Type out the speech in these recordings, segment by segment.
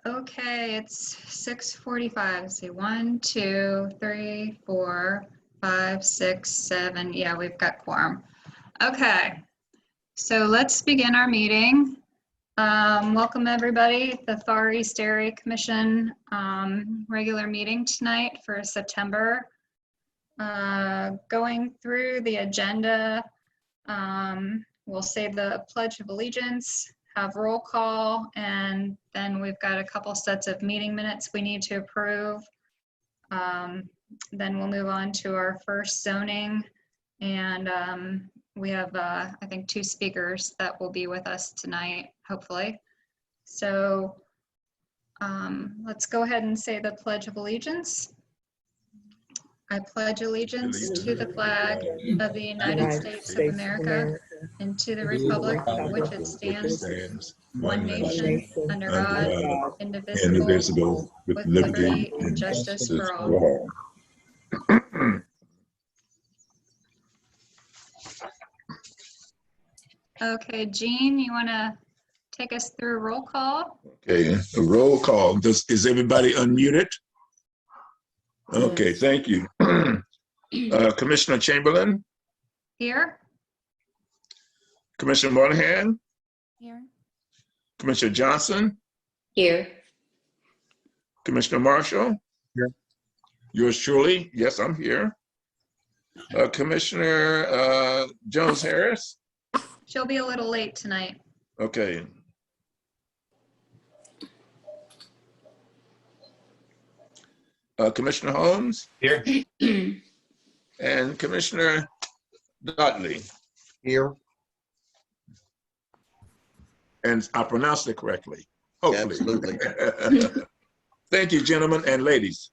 Okay, it's 6:45. Let's see, 1, 2, 3, 4, 5, 6, 7. Yeah, we've got quorum. Okay, so let's begin our meeting. Welcome everybody, the Far East Area Commission regular meeting tonight for September. Going through the agenda, we'll say the Pledge of Allegiance, have roll call, and then we've got a couple sets of meeting minutes we need to approve. Then we'll move on to our first zoning, and we have, I think, 2 speakers that will be with us tonight, hopefully. So let's go ahead and say the Pledge of Allegiance. I pledge allegiance to the flag of the United States of America and to the republic for which it stands, one nation, under God, indivisible, with liberty and justice for all. Okay, Jean, you want to take us through roll call? Okay, a roll call. Is everybody unmuted? Okay, thank you. Commissioner Chamberlain? Here. Commissioner Monahan? Here. Commissioner Johnson? Here. Commissioner Marshall? Here. Yours truly? Yes, I'm here. Commissioner Jones-Harris? She'll be a little late tonight. Okay. Commissioner Holmes? Here. And Commissioner Dudley? Here. And I pronounced it correctly. Hopefully. Absolutely. Thank you, gentlemen and ladies.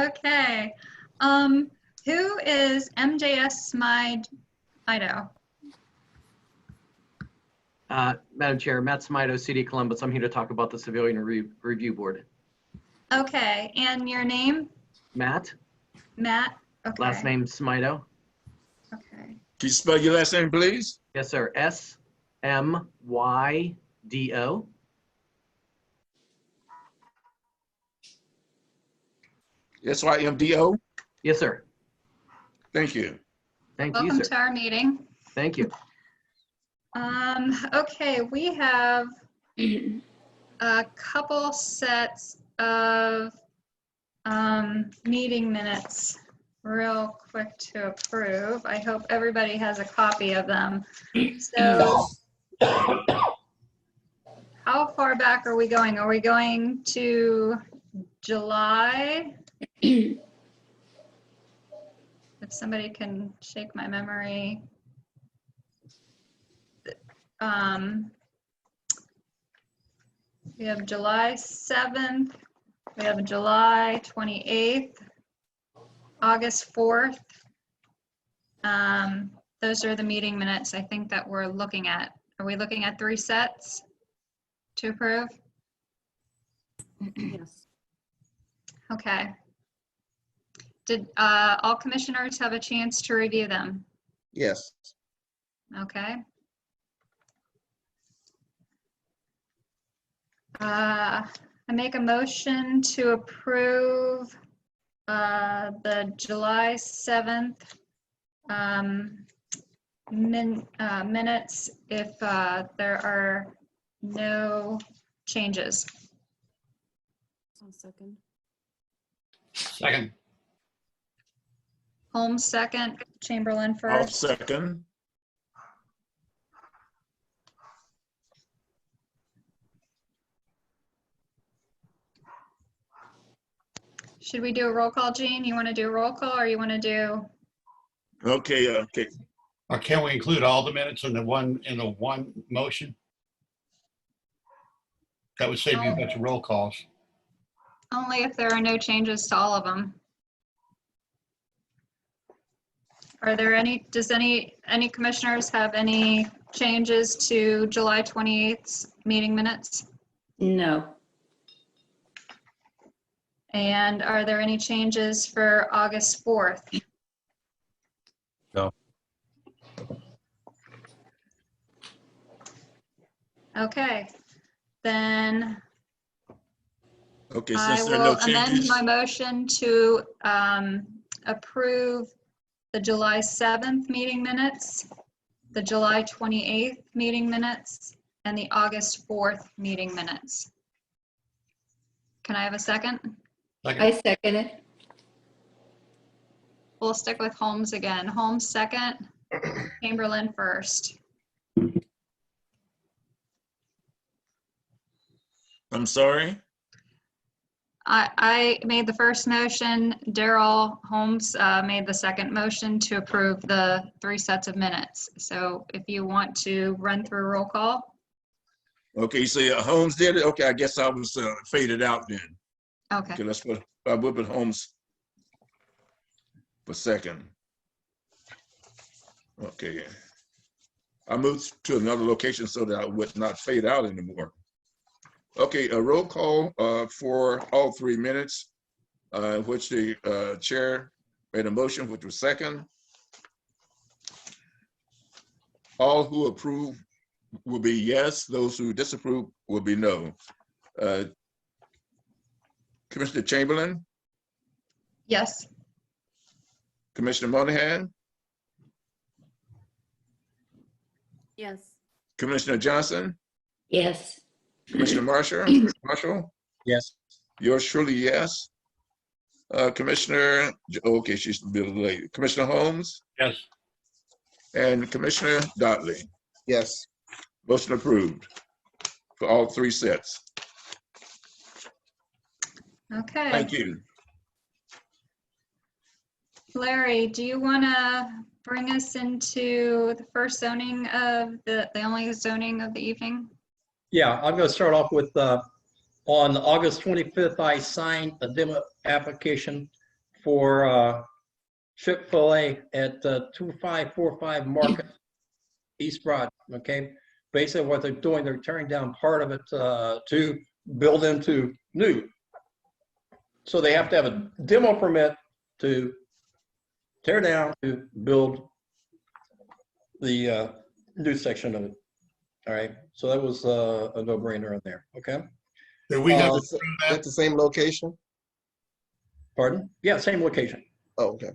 Okay. Who is MJS Smido? Madam Chair, Matt Smido, CD Columbus. I'm here to talk about the Civilian Review Board. Okay, and your name? Matt, Matt? Okay. last name Smido. Okay. Can you spell your last name, please? Yes, sir. S-M-Y-D-O. S-Y-M-D-O? Yes, sir. Thank you. Thank you, Welcome sir. to our meeting. Thank you. Okay, we have a couple sets of meeting minutes real quick to approve. I hope everybody has a copy of them. So how far back are we going? Are we going to July? If somebody can shake my memory. We have July 7th, we have July 28th, August 4th. Those are the meeting minutes I think that we're looking at. Are we looking at 3 sets to approve? Yes. Okay. Did all commissioners have a chance to review them? Yes. Okay. I make a motion to approve the July 7th minutes if there are no changes. I'll second. Second. Holmes second, Chamberlain I'll first. second. Should we do a roll call, Jean? You want to do a roll call or you want to do? Okay, okay. Or can we include all the minutes in the one motion? That would save you a bunch of roll calls. Only if there are no changes to all of them. Are there any, does any commissioners have any changes to July 28th's meeting minutes? No. And are there any changes for August 4th? No. Okay, Then Okay, I since there are no will amend changes, my motion to approve the July 7th meeting minutes, the July 28th meeting minutes, and the August 4th meeting minutes. Can I have a second? I second it. We'll stick with Holmes again. Holmes second, Chamberlain first. I'm sorry. I made the first motion. Daryl Holmes made the second motion to approve the 3 sets of minutes. So if you want to run through roll call. Okay, so Holmes did it. Okay, I guess I was faded out then. Okay. Okay, let's put Holmes for second. Okay. I moved to another location so that I would not fade out anymore. Okay, a roll call for all 3 minutes, which the chair made a motion, which was second. All who approve will be yes. Those who disapprove will be no. Commissioner Chamberlain, Yes. Commissioner Monahan, Yes. Commissioner Johnson, Yes. Commissioner Marshall, Yes. yours truly, yes. Commissioner, okay, she's a bit late. Commissioner Holmes Yes. and Commissioner Dotley. Yes. Motion approved for all 3 sets. Okay. Thank you. Larry, do you want to bring us into the first zoning of the only zoning of the evening? Yeah, I'm going to start off with, on August 25th, I signed a demo application for Chick-fil-A at 2545 Market, East Broad, okay? Basically what they're doing, they're tearing down part of it to build into new. So they have to have a demo permit to tear down to build the new section of it. All right, so that was a no-brainer in there, okay? Do we have to Is prove that that? the same location? Pardon? Yeah, same location. Oh, okay.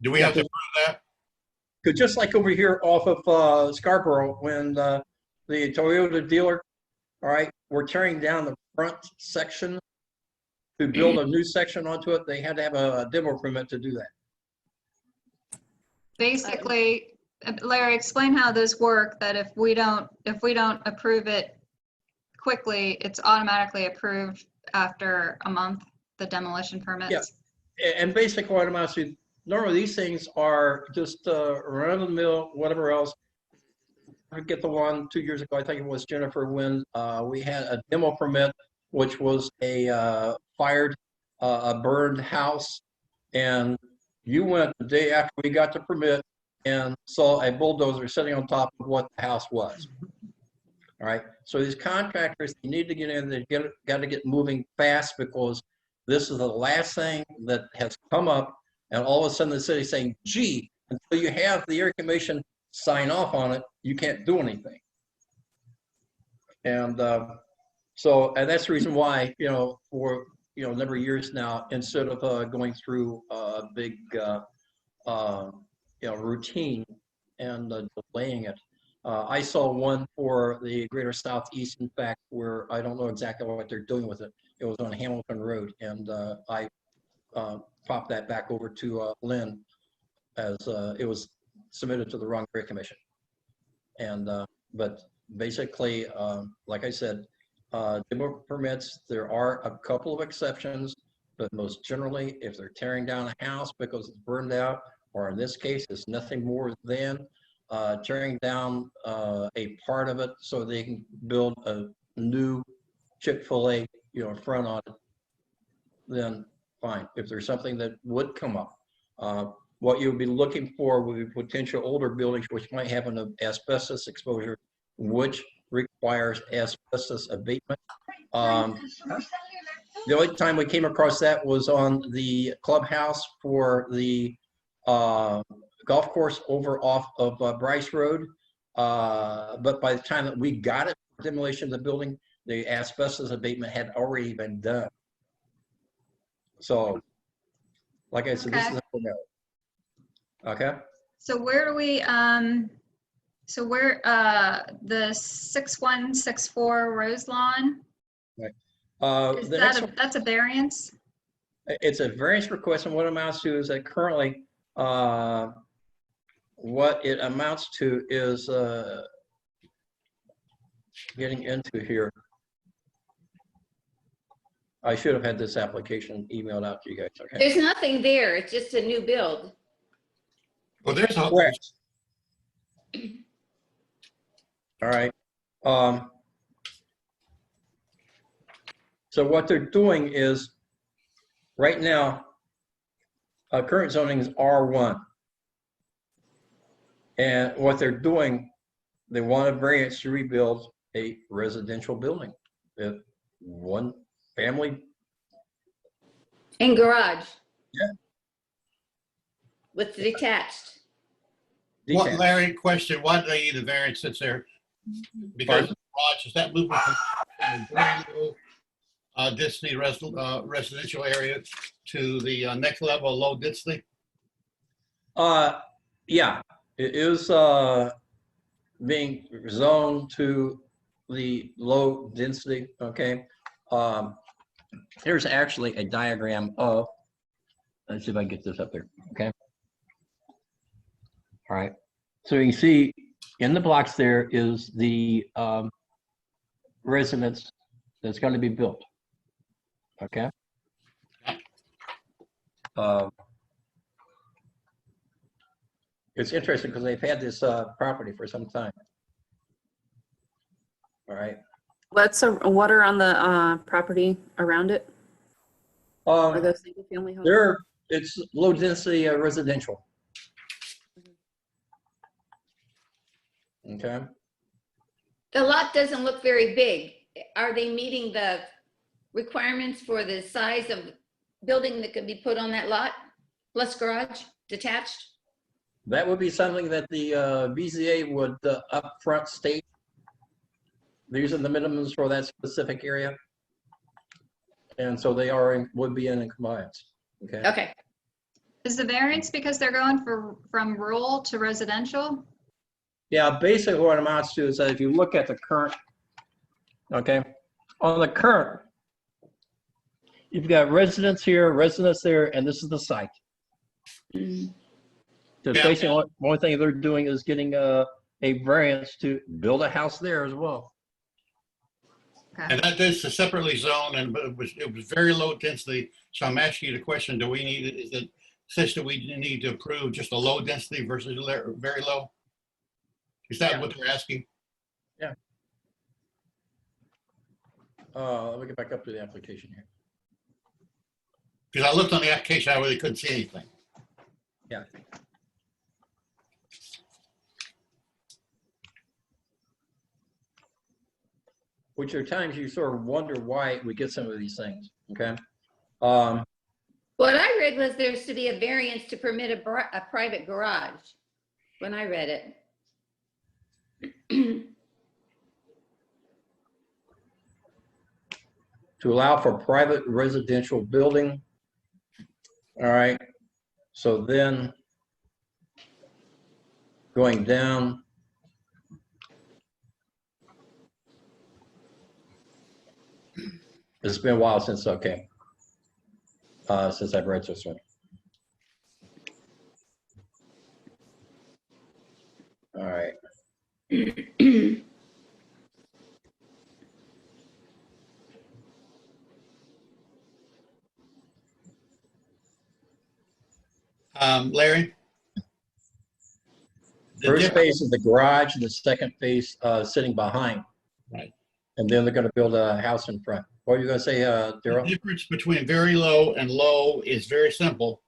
Do we have to prove that? Because just like over here off of Scarborough, when the Toyota dealer, all right, we're tearing down the front section to build a new section onto it, they had to have a demo permit to do that. Basically, Larry, explain how this works, that if we don't approve it quickly, it's automatically approved after a month, the demolition permits. Yeah. And basically what I'm asking, normally these things are just run of the mill, whatever else. I forget the one 2 years ago, I think it was Jennifer, when we had a demo permit, which was a fired, a burned house. And you went the day after we got the permit and saw a bulldozer sitting on top of what the house was. All right, so these contractors, they need to get in, they got to get moving fast, because this is the last thing that has come up, and all of a sudden the city's saying, gee, until you have the area commission sign off on it, you can't do anything. And and that's the reason why, for a number of years now, instead of going through a big routine and delaying it, I saw one for the Greater Southeast, in fact, where I don't know exactly what they're doing with it. It was on Hamilton Road, and I popped that back over to Lynne, as it was submitted to the wrong area commission. And but basically, like I said, demo permits, there are a couple of exceptions, but most generally, if they're tearing down a house because it's burned out, or in this case, it's nothing more than tearing down a part of it so they can build a new Chick-fil-A, front on it, then fine. If there's something that would come up, what you'll be looking for would be potential older buildings which might have an asbestos exposure, which requires asbestos abatement. The only time we came across that was on the clubhouse for the golf course over off of Bryce Road. But by the time that we got it for demolition of the building, the asbestos abatement had already been done. So, like I said, this Okay. is a no. Okay. So where do we, so where, the 6164 Roselawn, is The that next a, one, that's a variance? it's a variance request, and what it amounts to is that currently, what it amounts to is getting into here. I should have had this application emailed out to you guys. Okay. There's nothing there. It's just a new build. Well, there's a, Correct. All right. So what they're doing is, right now, current zoning is R1. And what they're doing, they want a variance to rebuild a residential building. One family. And garage. Yeah. With detached. what, detached. Larry, question, why do they need a variance since they're, because of the garage, is that moving from a very low density residential area to the next level, low density? Yeah, it is being zoned to the low density, okay? Here's actually a diagram of, let's see if I can get this up there, okay? All right, so you can see in the blocks there is the residence that's going to be built, okay? It's interesting because they've had this property for some time. All right. What are on the property around it? Are those single family homes? It's low density residential. Okay. The lot doesn't look very big. Are they meeting the requirements for the size of building that could be put on that lot? Plus garage, detached? That would be something that the BZA would upfront state. These are the minimums for that specific area. And so they would be in compliance. Okay. Okay. Is the variance because they're going from rural to residential? Yeah, basically what it amounts to is that if you look at the current, okay, on the current, you've got residents here, residents there, and this is the site. Mm. So Yeah. basically, one thing they're doing is getting a variance to build a house there as well. Okay. And that is separately zoned, and but it was very low density. So I'm asking you the question: do we need it? Is it such that we need to approve just a low density versus very low? Is that what they're asking? Yeah. Let me get back up to the application here. Because I looked on the application, I really couldn't see anything. Yeah. Which are times you sort of wonder why we get some of these things. Okay. What I read was there's to be a variance to permit a private garage when I read it. To allow for private residential building. All right. So then going down. It's been a while since, okay. Since I've read this one. All right. Larry? First phase is the garage, and the second phase sitting behind. Right. And then they're going to build a house in front. What are you going to say, The Daryl? difference between very low and low is very simple.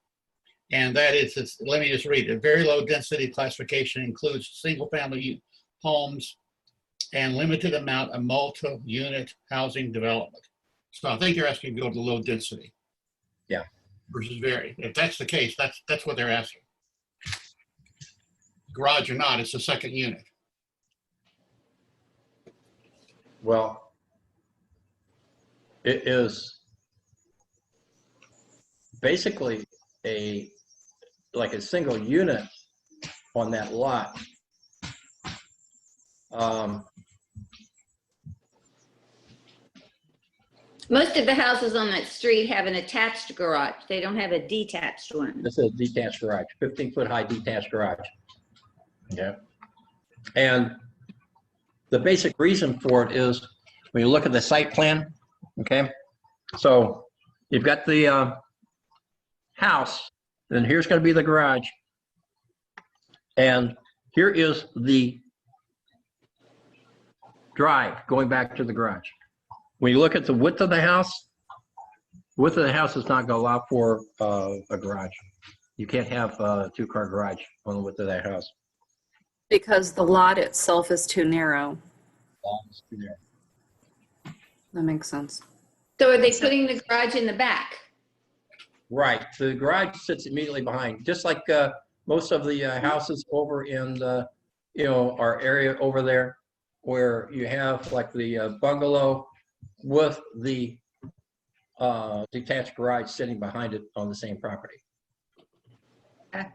And that is, let me just read it. Very low density classification includes single family homes and limited amount of multi-unit housing development. So I think you're asking to go to low density. Yeah. Versus very. If that's the case, that's what they're asking. Garage or not, it's the second unit. Well, It is basically like a single unit on that lot. Most of the houses on that street have an attached garage. They don't have a detached one. This is a detached garage, 15-foot high detached garage. Yeah. And the basic reason for it is when you look at the site plan, okay? So you've got the house, and here's going to be the garage. And here is the drive going back to the garage. When you look at the width of the house is not going to allow for a garage. You can't have a two-car garage on the width of that house. Because the lot itself is too narrow. That makes sense. So are they putting the garage in the back? Right. The garage sits immediately behind, just like most of the houses over in the, our area over there, where you have like the bungalow with the detached garage sitting behind it on the same property. Okay.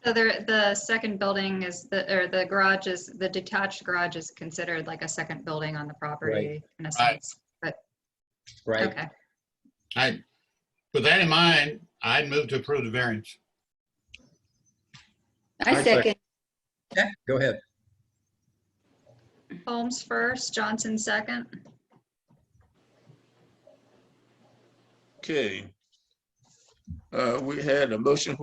So the second building is the garage is, the detached garage is considered like a second building on the property in a sense, but Right. okay. With that in mind, I'd move to approve the variance. I second. Yeah, go ahead. Holmes first, Johnson second. Okay. We had a motion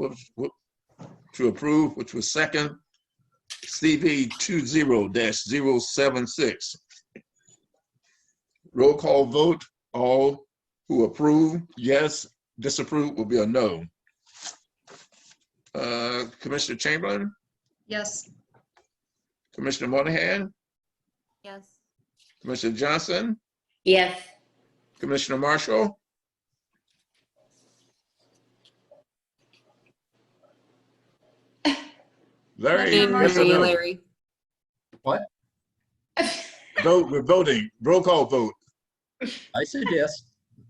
to approve, which was second, CV 20-076. Roll call vote, all who approve, yes. Disapprove will be a no. Commissioner Chamberlain, Yes. Commissioner Monahan, Yes. Commissioner Johnson, Yes. Commissioner Marshall. Larry, yes or no? Larry. What? Vote, we're voting. Roll call vote. I said yes.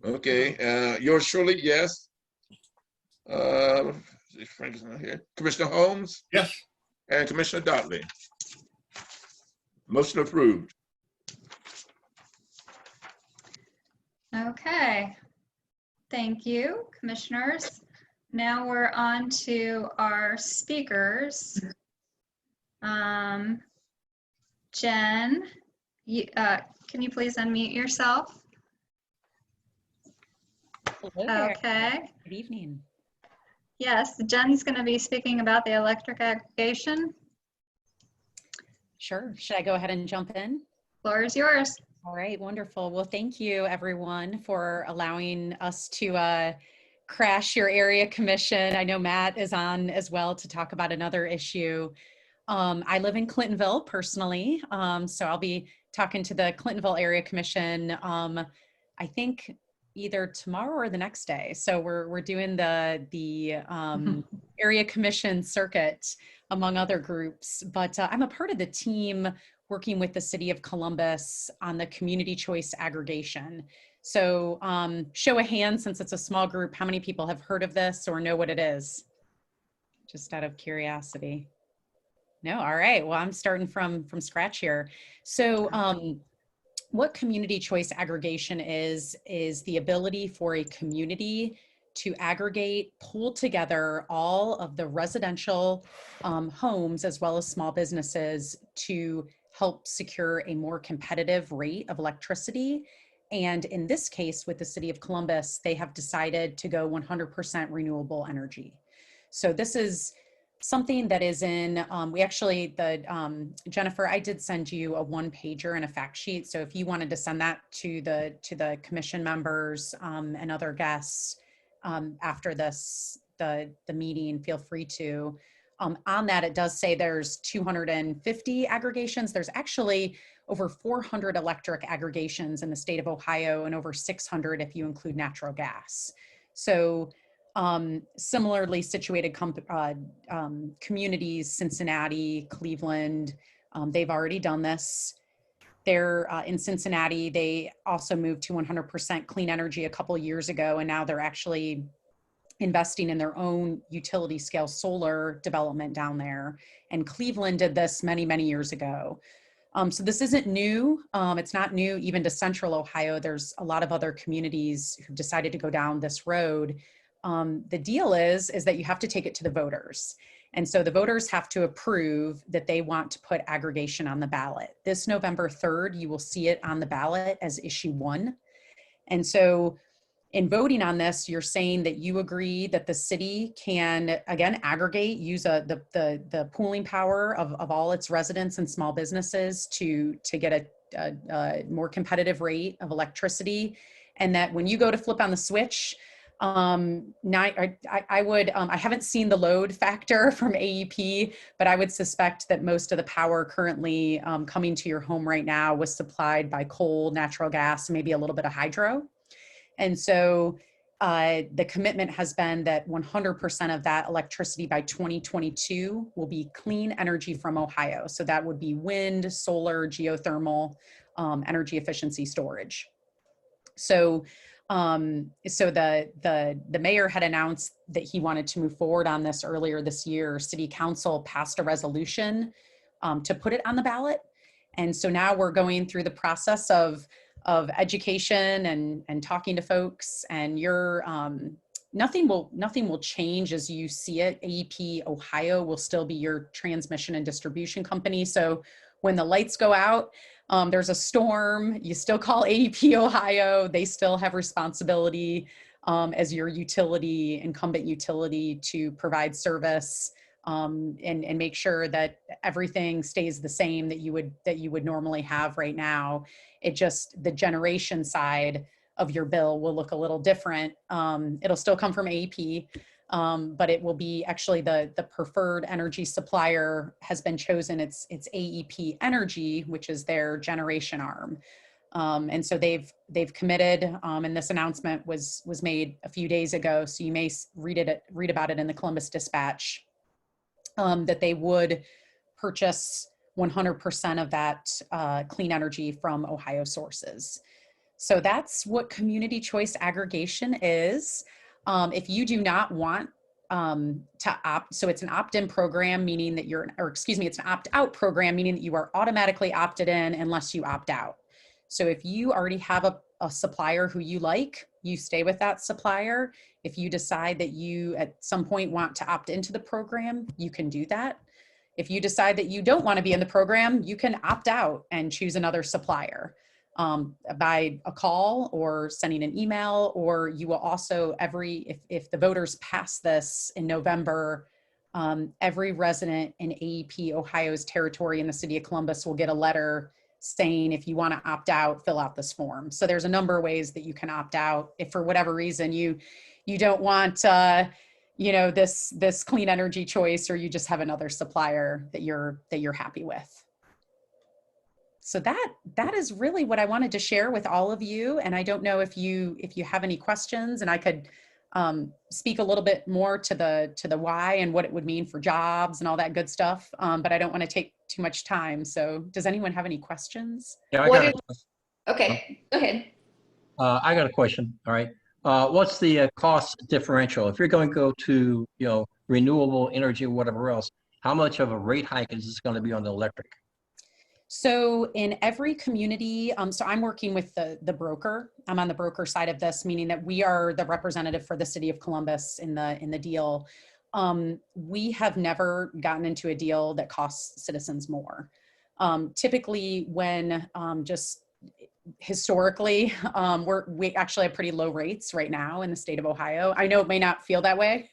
Okay, yours surely, yes. Frank is not here. Commissioner Holmes Yes. and Commissioner Dotley. Motion approved. Okay. Thank you, commissioners. Now we're on to our speakers. Jen, can you please unmute yourself? Hello there. Okay. Good evening. Yes, Jen's going to be speaking about the electric aggregation. Sure. Should I go ahead and jump in? Floor is yours. All right, wonderful. Well, thank you everyone for allowing us to crash your area commission. I know Matt is on as well to talk about another issue. I live in Clintonville personally, so I'll be talking to the Clintonville Area Commission, I think either tomorrow or the next day. So we're doing the Area Commission circuit among other groups, but I'm a part of the team working with the City of Columbus on the community choice aggregation. So show of hands, since it's a small group, how many people have heard of this or know what it is? Just out of curiosity. No, all right. Well, I'm starting from scratch here. So what community choice aggregation is the ability for a community to aggregate, pull together all of the residential homes as well as small businesses to help secure a more competitive rate of electricity. And in this case, with the City of Columbus, they have decided to go 100% renewable energy. So this is something that is in, we actually, Jennifer, I did send you a one-pager and a fact sheet. So if you wanted to send that to the commission members and other guests after this, the meeting, feel free to. On that, it does say there's 250 aggregations. There's actually over 400 electric aggregations in the state of Ohio and over 600 if you include natural gas. So similarly situated communities, Cincinnati, Cleveland, they've already done this. They're in Cincinnati. They also moved to 100% clean energy a couple of years ago, and now they're actually investing in their own utility scale solar development down there. And Cleveland did this many, many years ago. So this isn't new. It's not new even to Central Ohio. There's a lot of other communities who decided to go down this road. The deal is that you have to take it to the voters. And so the voters have to approve that they want to put aggregation on the ballot. This November 3rd, you will see it on the ballot as issue 1. And so in voting on this, you're saying that you agree that the city can, again, aggregate, use the pooling power of all its residents and small businesses to get a more competitive rate of electricity. And that when you go to flip on the switch, I haven't seen the load factor from AEP, but I would suspect that most of the power currently coming to your home right now was supplied by coal, natural gas, maybe a little bit of hydro. And so the commitment has been that 100% of that electricity by 2022 will be clean energy from Ohio. So that would be wind, solar, geothermal, energy efficiency storage. So the mayor had announced that he wanted to move forward on this earlier this year. City Council passed a resolution to put it on the ballot. And so now we're going through the process of education and talking to folks, and nothing will change as you see it. AEP Ohio will still be your transmission and distribution company. So when the lights go out, there's a storm, you still call AEP Ohio. They still have responsibility as your utility, incumbent utility, to provide service and make sure that everything stays the same that you would normally have right now. It just, the generation side of your bill will look a little different. It'll still come from AEP, but it will be actually the preferred energy supplier has been chosen. It's AEP Energy, which is their generation arm. And so they've committed, and this announcement was made a few days ago. So you may read about it in the Columbus Dispatch, that they would purchase 100% of that clean energy from Ohio sources. So that's what community choice aggregation is. If you do not want to opt, so it's an opt-in program, meaning that it's an opt-out program, meaning that you are automatically opted in unless you opt out. So if you already have a supplier who you like, you stay with that supplier. If you decide that you at some point want to opt into the program, you can do that. If you decide that you don't want to be in the program, you can opt out and choose another supplier by a call or sending an email, or you will also if the voters pass this in November, every resident in AEP Ohio's territory in the city of Columbus will get a letter saying, if you want to opt out, fill out this form. So there's a number of ways that you can opt out if for whatever reason you don't want this clean energy choice, or you just have another supplier that you're happy with. So that is really what I wanted to share with all of you. And I don't know if you have any questions, and I could speak a little bit more to the why and what it would mean for jobs and all that good stuff. But I don't want to take too much time. So does anyone have any questions? Yeah, Okay, go ahead. I got a question. All right. What's the cost differential? If you're going to go to, renewable energy or whatever else, how much of a rate hike is this going to be on the electric? So in every community, so I'm working with the broker. I'm on the broker side of this, meaning that we are the representative for the city of Columbus in the deal. We have never gotten into a deal that costs citizens more. Typically when just historically, we actually have pretty low rates right now in the state of Ohio. I know it may not feel that way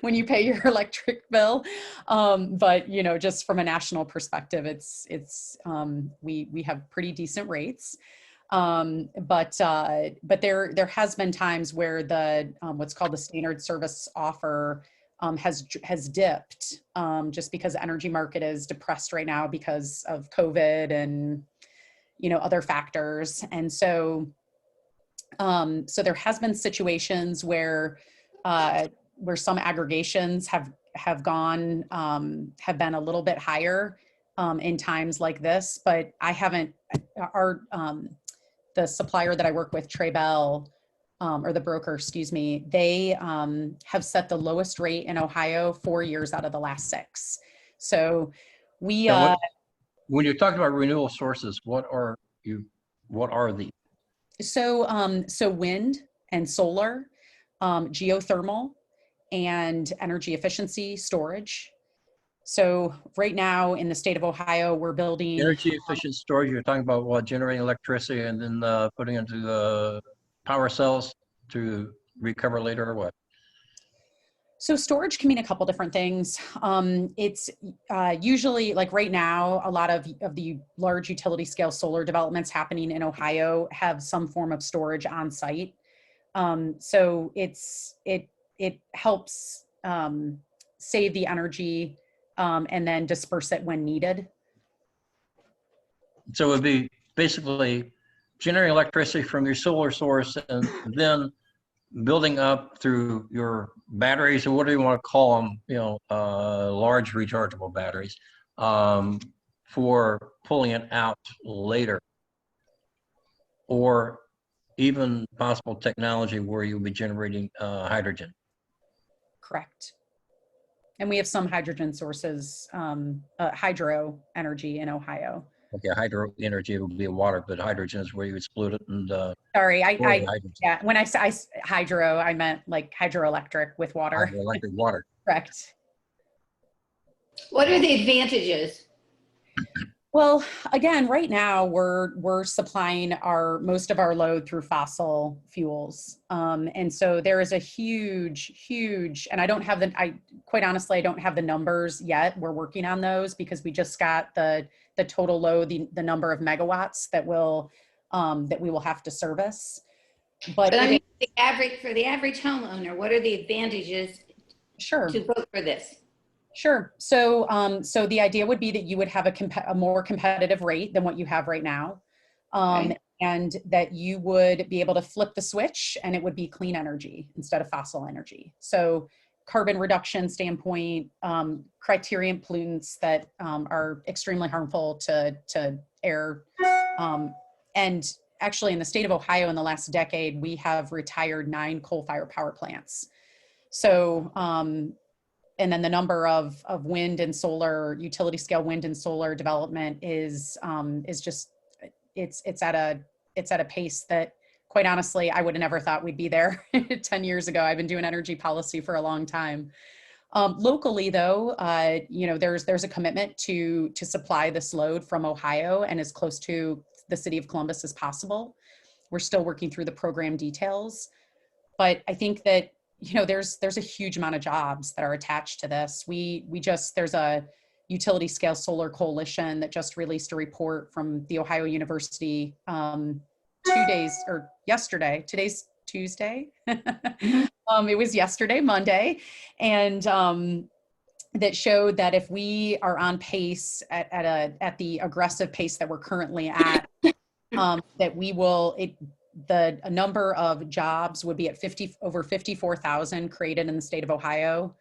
when you pay your electric bill, but just from a national perspective, we have pretty decent rates. But there has been times where the what's called the standard service offer has dipped just because the energy market is depressed right now because of COVID and other factors. And so there has been situations where some aggregations have been a little bit higher in times like this, but I haven't, the supplier that I work with, Trey Bell, or the broker, excuse me, they have set the lowest rate in Ohio 4 years out of the last 6. So we, Now, when you're talking about renewable sources, what are the? so wind and solar, geothermal, and energy efficiency storage. So right now in the state of Ohio, we're building Energy efficient storage, you're talking about what, generating electricity and then putting into power cells to recover later, or what? So storage can mean a couple different things. It's usually, like right now, a lot of the large utility scale solar developments happening in Ohio have some form of storage on site. So it helps save the energy and then disperse it when needed. So it would be basically generating electricity from your solar source and then building up through your batteries, or whatever you want to call them, large rechargeable batteries, for pulling it out later, or even possible technology where you'll be generating hydrogen. Correct. And we have some hydrogen sources, hydro energy in Ohio. Okay, hydro energy would be water, but hydrogen is where you would split it and Sorry, hydrogen. yeah, when I say hydro, I meant like hydroelectric with water. Hydroelectric water. Correct. What are the advantages? Well, again, right now we're supplying most of our load through fossil fuels, and so there is a huge, and quite honestly, I don't have the numbers yet. We're working on those because we just got the total load, the number of megawatts that we will have to service. But I mean, for the average homeowner, what are the advantages? Sure. To vote for this? Sure. So, so the idea would be that you would have a more competitive rate than what you have right now, Okay. and that you would be able to flip the switch, and it would be clean energy instead of fossil energy. So, carbon reduction standpoint, criterion pollutants that are extremely harmful to air, and actually in the state of Ohio in the last decade, we have retired 9 coal-fired power plants. So. And then the number of wind and solar, utility scale wind and solar development is just, it's at a pace that, quite honestly, I would have never thought we'd be there 10 years ago. I've been doing energy policy for a long time. Locally though, there's a commitment to supply this load from Ohio and as close to the city of Columbus as possible. We're still working through the program details, but I think that there's a huge amount of jobs that are attached to this. There's a utility scale solar coalition that just released a report from the Ohio University 2 days or yesterday. Today's Tuesday. It was yesterday, Monday, and that showed that if we are on pace at the aggressive pace that we're currently at, that we will the number of jobs would be at over 54,000 created in the state of Ohio.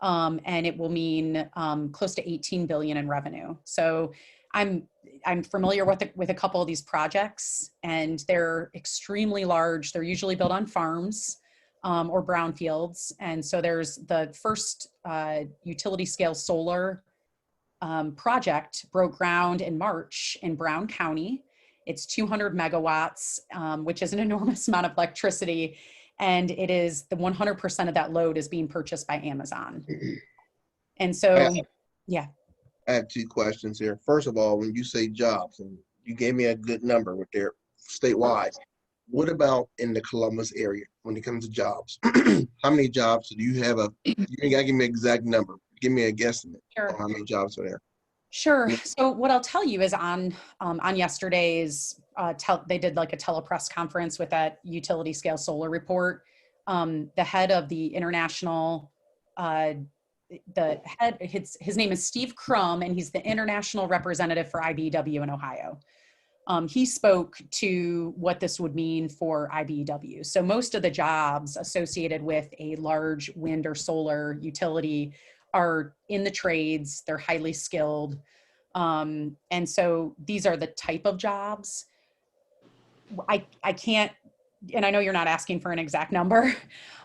And it will mean close to 18 billion in revenue. So I'm familiar with a couple of these projects, and they're extremely large. They're usually built on farms or brownfields. And so there's the first utility scale solar project broke ground in March in Brown County. It's 200 megawatts, which is an enormous amount of electricity. And it is the 100% of that load is being purchased by Amazon. And so, yeah. I have 2 questions here. First of all, when you say jobs, and you gave me a good number with their statewide, what about in the Columbus area when it comes to jobs? How many jobs do you have? You gotta give me an exact number. Give me a guesstimate on how many jobs are there. Sure. So what I'll tell you is on yesterday's, they did like a telepress conference with that utility scale solar report. The head of the international, his name is Steve Crum, and he's the international representative for IBEW in Ohio. He spoke to what this would mean for IBEW. So most of the jobs associated with a large wind or solar utility are in the trades. They're highly skilled. And so these are the type of jobs. I can't, and I know you're not asking for an exact number.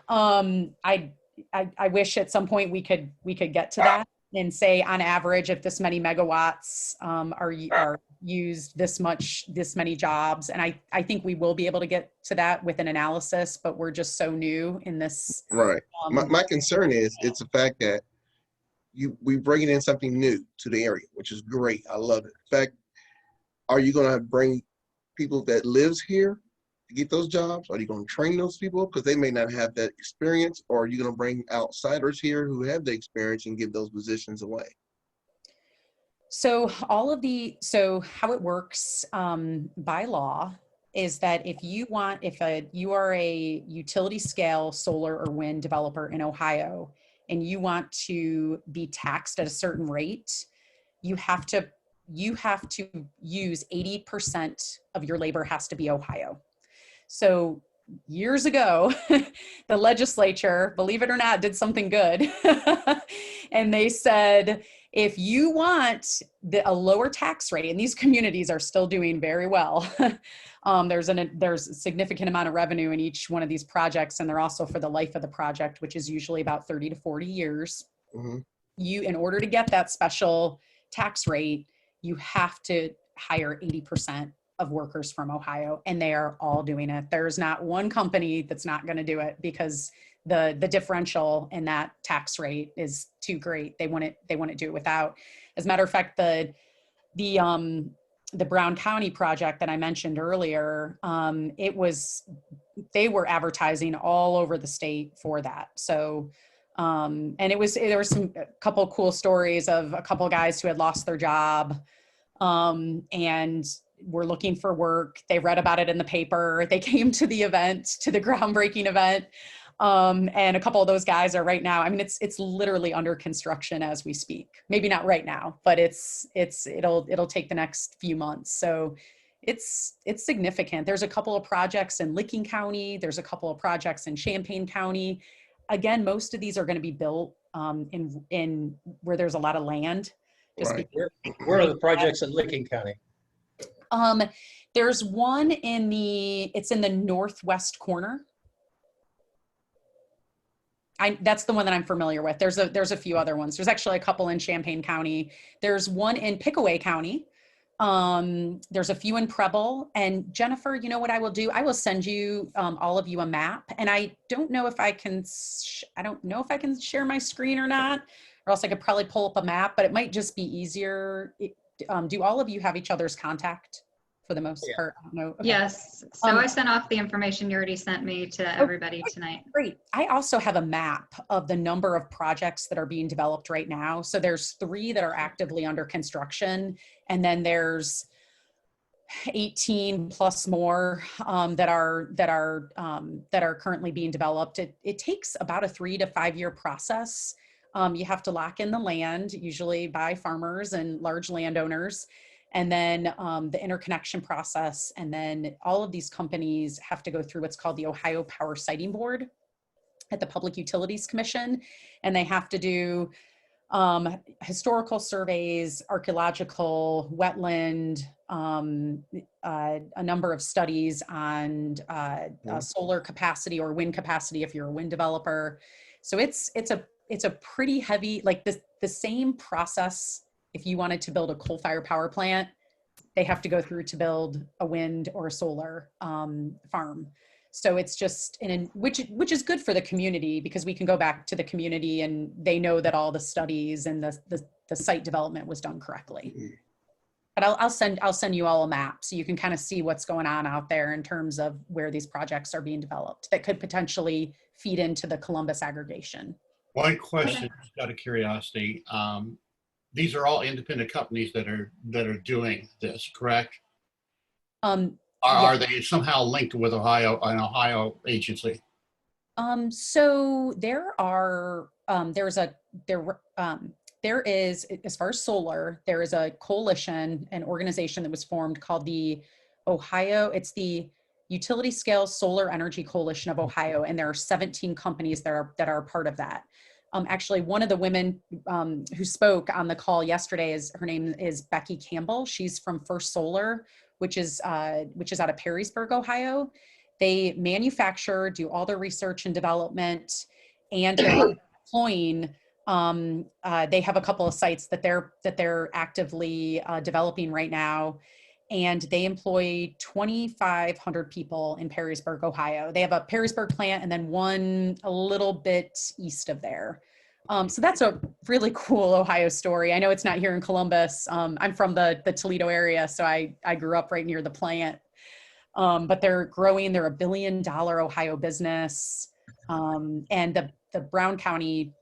I wish at some point we could get to that and say on average, if this many megawatts are used, this many jobs. And I think we will be able to get to that with an analysis, but we're just so new in this. Right. My concern is it's the fact that we bringing in something new to the area, which is great. I love it. In fact, are you going to bring people that lives here to get those jobs? Are you going to train those people because they may not have that experience, or are you going to bring outsiders here who have the experience and give those positions away? So how it works by law is that if you are a utility scale solar or wind developer in Ohio and you want to be taxed at a certain rate, you have to use 80% of your labor has to be Ohio. So years ago, the legislature, believe it or not, did something good. And they said, if you want a lower tax rate, and these communities are still doing very well, there's a significant amount of revenue in each one of these projects, and they're also for the life of the project, which is usually about 30 to 40 years. Mm-hmm. In order to get that special tax rate, you have to hire 80% of workers from Ohio, and they are all doing it. There's not one company that's not going to do it because the differential in that tax rate is too great. They wouldn't do it without. As a matter of fact, the Brown County project that I mentioned earlier, they were advertising all over the state for that. So, and there were a couple of cool stories of a couple of guys who had lost their job, and were looking for work. They read about it in the paper. They came to the event, to the groundbreaking event. And a couple of those guys are right now, I mean, it's literally under construction as we speak. Maybe not right now, but it'll take the next few months. So it's significant. There's a couple of projects in Licking County. There's a couple of projects in Champaign County. Again, most of these are going to be built in where there's a lot of land. Right. Where are the projects in Licking County? There's one it's in the northwest corner. That's the one that I'm familiar with. There's a few other ones. There's actually a couple in Champaign County. There's one in Pickaway County. There's a few in Preble. And Jennifer, you know what I will do? I will send you, all of you, a map. And I don't know if I can share my screen or not, or else I could probably pull up a map, but it might just be easier. Do all of you have each other's contact for the most part? No. Okay. Yes. So I sent off the information you already sent me to everybody tonight. Great. I also have a map of the number of projects that are being developed right now. So there's 3 that are actively under construction, and then there's 18 plus more that are currently being developed. It takes about a 3 to 5 year process. You have to lock in the land, usually by farmers and large landowners, and then the interconnection process. And then all of these companies have to go through what's called the Ohio Power Siting Board at the Public Utilities Commission. And they have to do historical surveys, archaeological, wetland, a number of studies on solar capacity or wind capacity if you're a wind developer. So it's a pretty heavy, like the same process. If you wanted to build a coal-fired power plant, they have to go through to build a wind or a solar farm. So it's just, which is good for the community, because we can go back to the community and they know that all the studies and the site development was done correctly. But I'll send you all a map so you can kind of see what's going on out there in terms of where these projects are being developed that could potentially feed into the Columbus aggregation. One question, just out of curiosity. These are all independent companies that are doing this, correct? Are they somehow linked with an Ohio agency? So there is, as far as solar, there is a coalition, an organization that was formed called the Utility Scale Solar Energy Coalition of Ohio, and there are 17 companies that are part of that. Actually, one of the women who spoke on the call yesterday her name is Becky Campbell. She's from First Solar, which is out of Perrysburg, Ohio. They manufacture, do all their research and development, and they're employing. They have a couple of sites that they're actively developing right now, and they employ 2,500 people in Perrysburg, Ohio. They have a Perrysburg plant and then one a little bit east of there. So that's a really cool Ohio story. I know it's not here in Columbus. I'm from the Toledo area, so I grew up right near the plant. But they're growing. They're $1 billion Ohio business. And the Brown County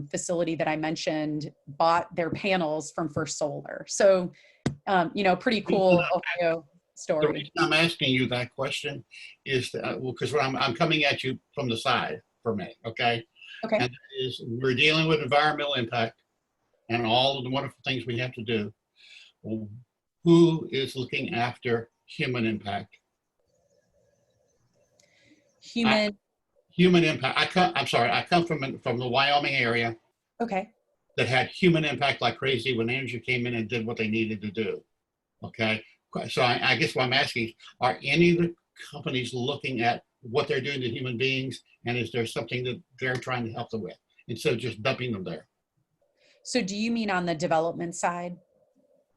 facility that I mentioned bought their panels from First Solar. So, pretty cool Ohio The story. reason I'm asking you that question is that, because I'm coming at you from the side for me, okay? Okay. And that is, we're dealing with environmental impact and all of the wonderful things we have to do. Who is looking after human impact? Human impact. I come from the Wyoming area. Okay. That had human impact like crazy when energy came in and did what they needed to do. Okay. So I guess what I'm asking is, are any of the companies looking at what they're doing to human beings, and is there something that they're trying to help them with instead of just dumping them there? So do you mean on the development side?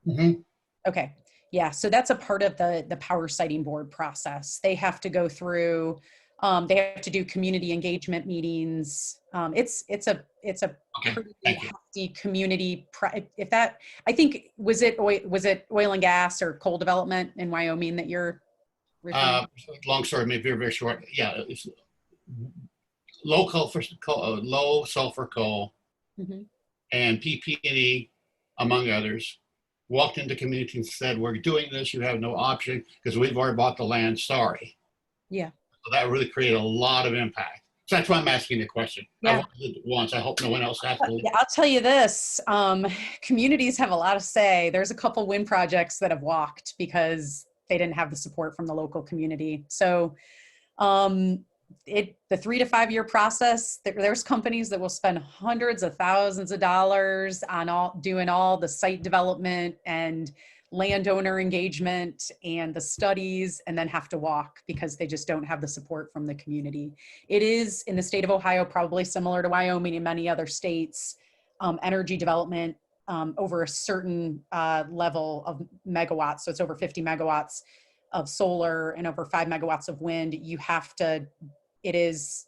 Mm-hmm. Okay. Yeah. So that's a part of the power siting board process. They have to go through, they have to do community engagement meetings. It's a pretty hefty community. I think, was it oil and gas or coal development in Wyoming that you're referring? Long story, maybe very, very short. Yeah. It's low sulfur coal Mm-hmm. and PP&E, among others, walked into community and said, we're doing this, you have no option because we've already bought the land, sorry. Yeah. So that really created a lot of impact. So that's why I'm asking the question. Yeah. I did it once, I hope no one else has to. Yeah, I'll tell you this, communities have a lot to say. There's a couple wind projects that have walked because they didn't have the support from the local community. So the 3 to 5 year process, there's companies that will spend hundreds of thousands of dollars on doing all the site development and landowner engagement and the studies, and then have to walk because they just don't have the support from the community. It is, in the state of Ohio, probably similar to Wyoming and many other states, energy development over a certain level of megawatts. So it's over 50 megawatts of solar and over 5 megawatts of wind. You have to, it is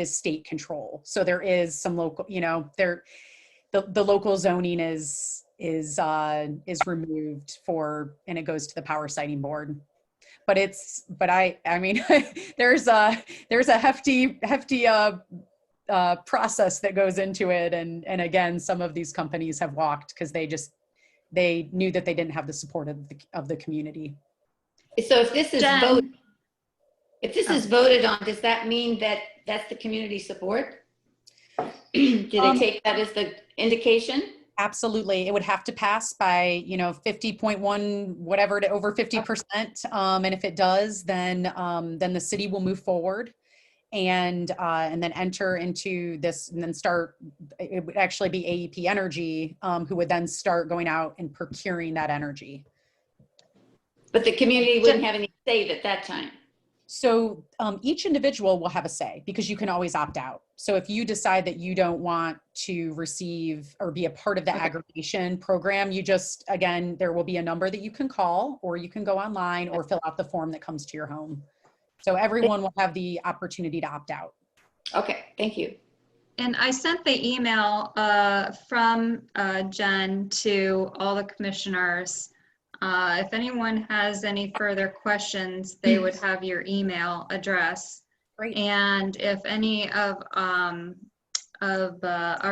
state control. So there is some local, the local zoning is removed and it goes to the power siting board. But I mean, there's a hefty process that goes into it. And again, some of these companies have walked because they knew that they didn't have the support of the community. So if this is voted on, does that mean that that's the community support? Do they take that as the indication? Absolutely. It would have to pass by, 50.1, whatever, to over 50%. And if it does, then the city will move forward and then enter into this, and then start, it would actually be AEP Energy, who would then start going out and procuring that energy. But the community wouldn't have any say at that time. So each individual will have a say because you can always opt out. So if you decide that you don't want to receive or be a part of the aggregation program, again, there will be a number that you can call, or you can go online or fill out the form that comes to your home. So everyone will have the opportunity to opt out. Okay, thank you. And I sent the email from Jen to all the commissioners. If anyone has any further questions, they would have your email address. Great. And if any of our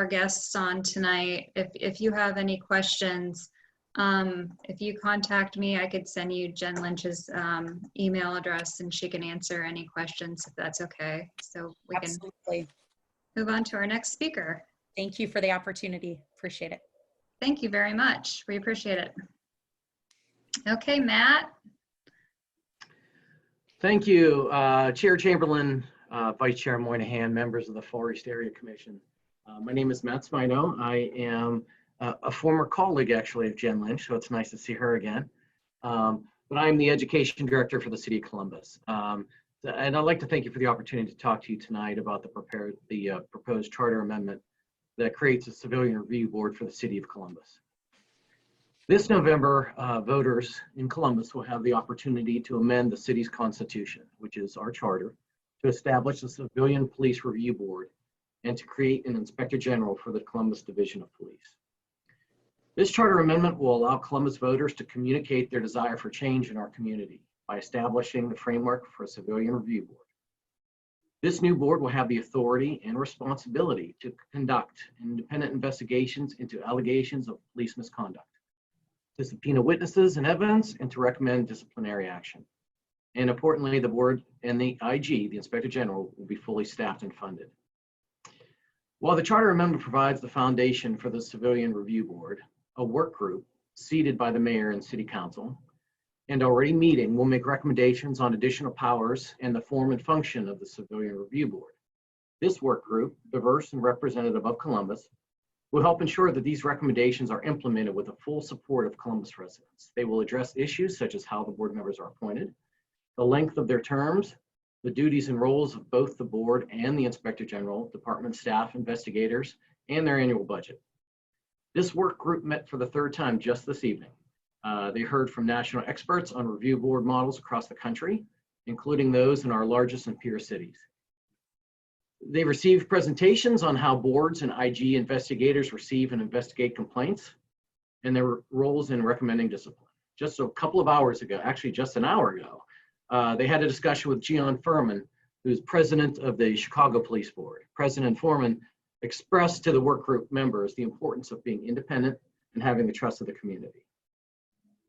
guests on tonight, if you have any questions, if you contact me, I could send you Jen Lynch's email address, and she can answer any questions if that's okay. So we Absolutely. can move on to our next speaker. Thank you for the opportunity. Appreciate it. Thank you very much. We appreciate it. Okay, Matt. Thank you, Chair Chamberlain, Vice Chair Moynihan, members of the Forest Area Commission. My name is Matt Smino. I am a former colleague, actually, of Jen Lynch, so it's nice to see her again. But I'm the Education Director for the City of Columbus. And I'd like to thank you for the opportunity to talk to you tonight about the proposed charter amendment that creates a civilian review board for the City of Columbus. This November, voters in Columbus will have the opportunity to amend the city's constitution, which is our charter, to establish a civilian police review board and to create an inspector general for the Columbus Division of Police. This charter amendment will allow Columbus voters to communicate their desire for change in our community by establishing the framework for a civilian review board. This new board will have the authority and responsibility to conduct independent investigations into allegations of police misconduct, to subpoena witnesses and evidence, and to recommend disciplinary action. And importantly, the board and the IG, the Inspector General, will be fully staffed and funded. While the charter amendment provides the foundation for the Civilian Review Board, a work group seated by the mayor and city council and already meeting will make recommendations on additional powers and the form and function of the Civilian Review Board. This work group, diverse and representative of Columbus, will help ensure that these recommendations are implemented with the full support of Columbus residents. They will address issues such as how the board members are appointed, the length of their terms, the duties and roles of both the board and the Inspector General, department staff, investigators, and their annual budget. This work group met for the third time just this evening. They heard from national experts on review board models across the country, including those in our largest and peer cities. They received presentations on how boards and IG investigators receive and investigate complaints and their roles in recommending discipline. Just a couple of hours ago, actually just an hour ago, they had a discussion with Gian Furman, who's president of the Chicago Police Board. President Furman expressed to the work group members the importance of being independent and having the trust of the community.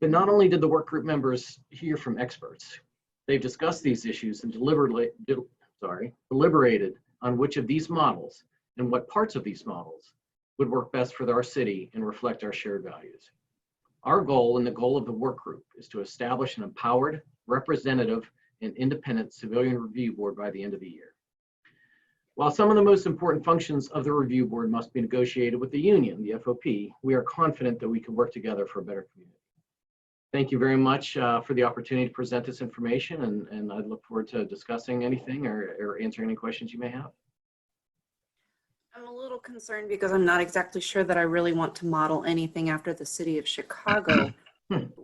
But not only did the work group members hear from experts, they've discussed these issues and deliberated on which of these models and what parts of these models would work best for our city and reflect our shared values. Our goal and the goal of the work group is to establish an empowered, representative, and independent civilian review board by the end of the year. While some of the most important functions of the review board must be negotiated with the union, the FOP, we are confident that we can work together for a better community. Thank you very much for the opportunity to present this information, and I look forward to discussing anything or answering any questions you may have. I'm a little concerned because I'm not exactly sure that I really want to model anything after the city of Chicago.